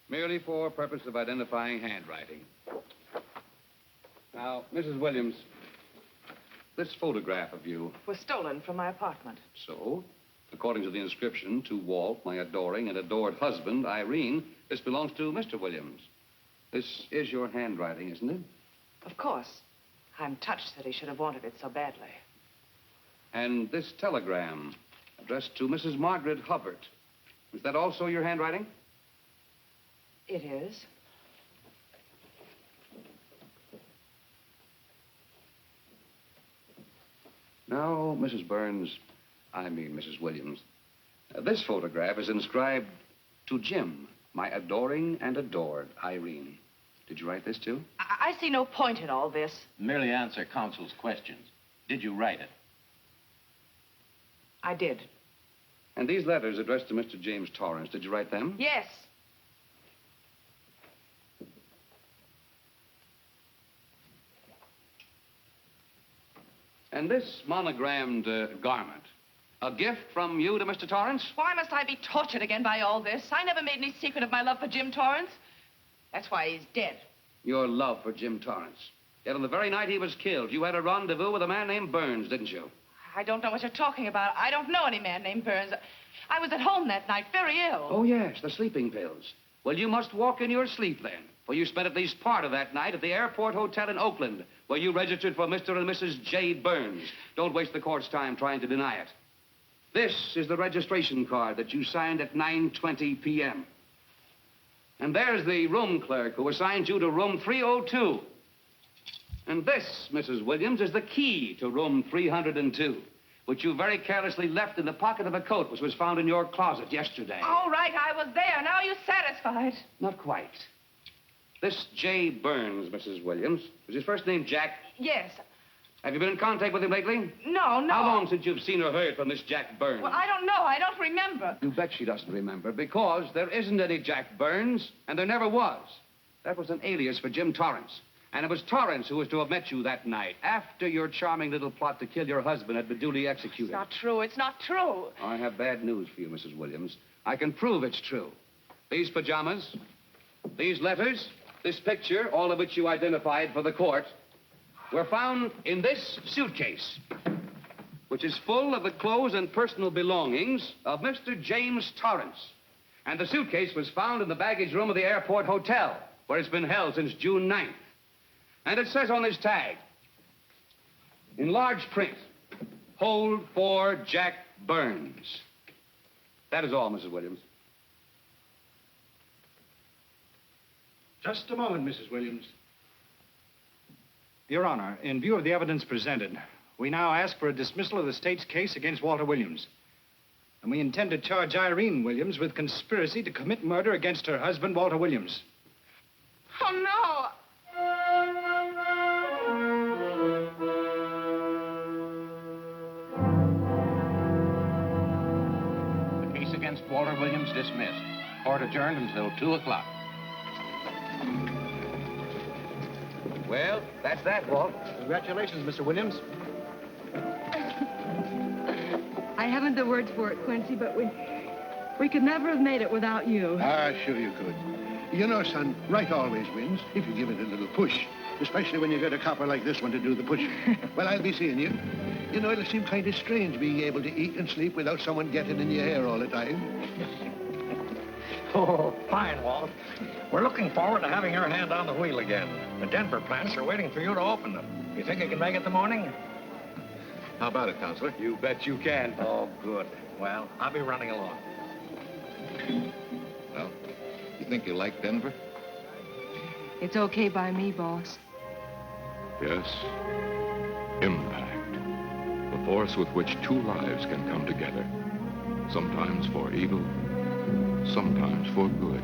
P: Merely for purpose of identifying handwriting. Now, Mrs. Williams, this photograph of you.
I: Was stolen from my apartment.
P: So, according to the inscription, to Walt, my adoring and adored husband, Irene, this belongs to Mr. Williams. This is your handwriting, isn't it?
I: Of course. I'm touched that he should have wanted it so badly.
P: And this telegram, addressed to Mrs. Margaret Hubbard. Is that also your handwriting?
I: It is.
P: Now, Mrs. Williams, this photograph is inscribed to Jim, my adoring and adored Irene. Did you write this, too?
I: I see no point in all this.
S: Merely answer counsel's questions. Did you write it?
I: I did.
P: And these letters addressed to Mr. James Torrance, did you write them?
I: Yes.
P: And this monogrammed garment, a gift from you to Mr. Torrance?
I: Why must I be tortured again by all this? I never made any secret of my love for Jim Torrance. That's why he's dead.
P: Your love for Jim Torrance. Yet on the very night he was killed, you had a rendezvous with a man named Burns, didn't you?
I: I don't know what you're talking about. I don't know any man named Burns. I was at home that night, very ill.
P: Oh, yes, the sleeping pills. Well, you must walk in your sleep then, for you spent at least part of that night at the Airport Hotel in Oakland, where you registered for Mr. and Mrs. J. Burns. Don't waste the court's time trying to deny it. This is the registration card that you signed at 9:20 p.m. And there's the room clerk who assigned you to room 302. And this, Mrs. Williams, is the key to room 302, which you very carelessly left in the pocket of a coat which was found in your closet yesterday.
I: All right, I was there. Now you're satisfied.
P: Not quite. This J. Burns, Mrs. Williams, was his first name Jack?
I: Yes.
P: Have you been in contact with him lately?
I: No.
P: How long since you've seen or heard from this Jack Burns?
I: Well, I don't know. I don't remember.
P: You bet she doesn't remember, because there isn't any Jack Burns, and there never was. That was an alias for Jim Torrance. And it was Torrance who was to have met you that night, after your charming little plot to kill your husband had been duly executed.
I: It's not true. It's not true.
P: I have bad news for you, Mrs. Williams. I can prove it's true. These pajamas, these letters, this picture, all of which you identified for the court, were found in this suitcase, which is full of the clothes and personal belongings of Mr. James Torrance. And the suitcase was found in the baggage room of the Airport Hotel, where it's been held since June 9th. And it says on this tag, in large print, hold for Jack Burns. That is all, Mrs. Williams.
O: Just a moment, Mrs. Williams. Your Honor, in view of the evidence presented, we now ask for a dismissal of the state's case against Walter Williams. And we intend to charge Irene Williams with conspiracy to commit murder against her husband, Walter Williams.
I: Oh, no.
J: The case against Walter Williams dismissed. Court adjourned until 2 o'clock.
P: Well, that's that, Walt.
A: Congratulations, Mr. Williams.
U: I haven't the words for it, Quincy, but we could never have made it without you.
K: Ah, sure you could. You know, son, right always wins if you give it a little push, especially when you get a copper like this one to do the pushing. Well, I'll be seeing you. You know, it'll seem kind of strange being able to eat and sleep without someone getting in your hair all the time.
E: Oh, fine, Walt. We're looking forward to having your hand on the wheel again. The Denver plants are waiting for you to open them. You think you can make it in the morning?
D: How about it, Counselor?
P: You bet you can.
E: Oh, good. Well, I'll be running along.
D: Well, you think you like Denver?
U: It's okay by me, boss.
X: Yes. Impact. The force with which two lives can come together.
J: Sometimes for evil, sometimes for good.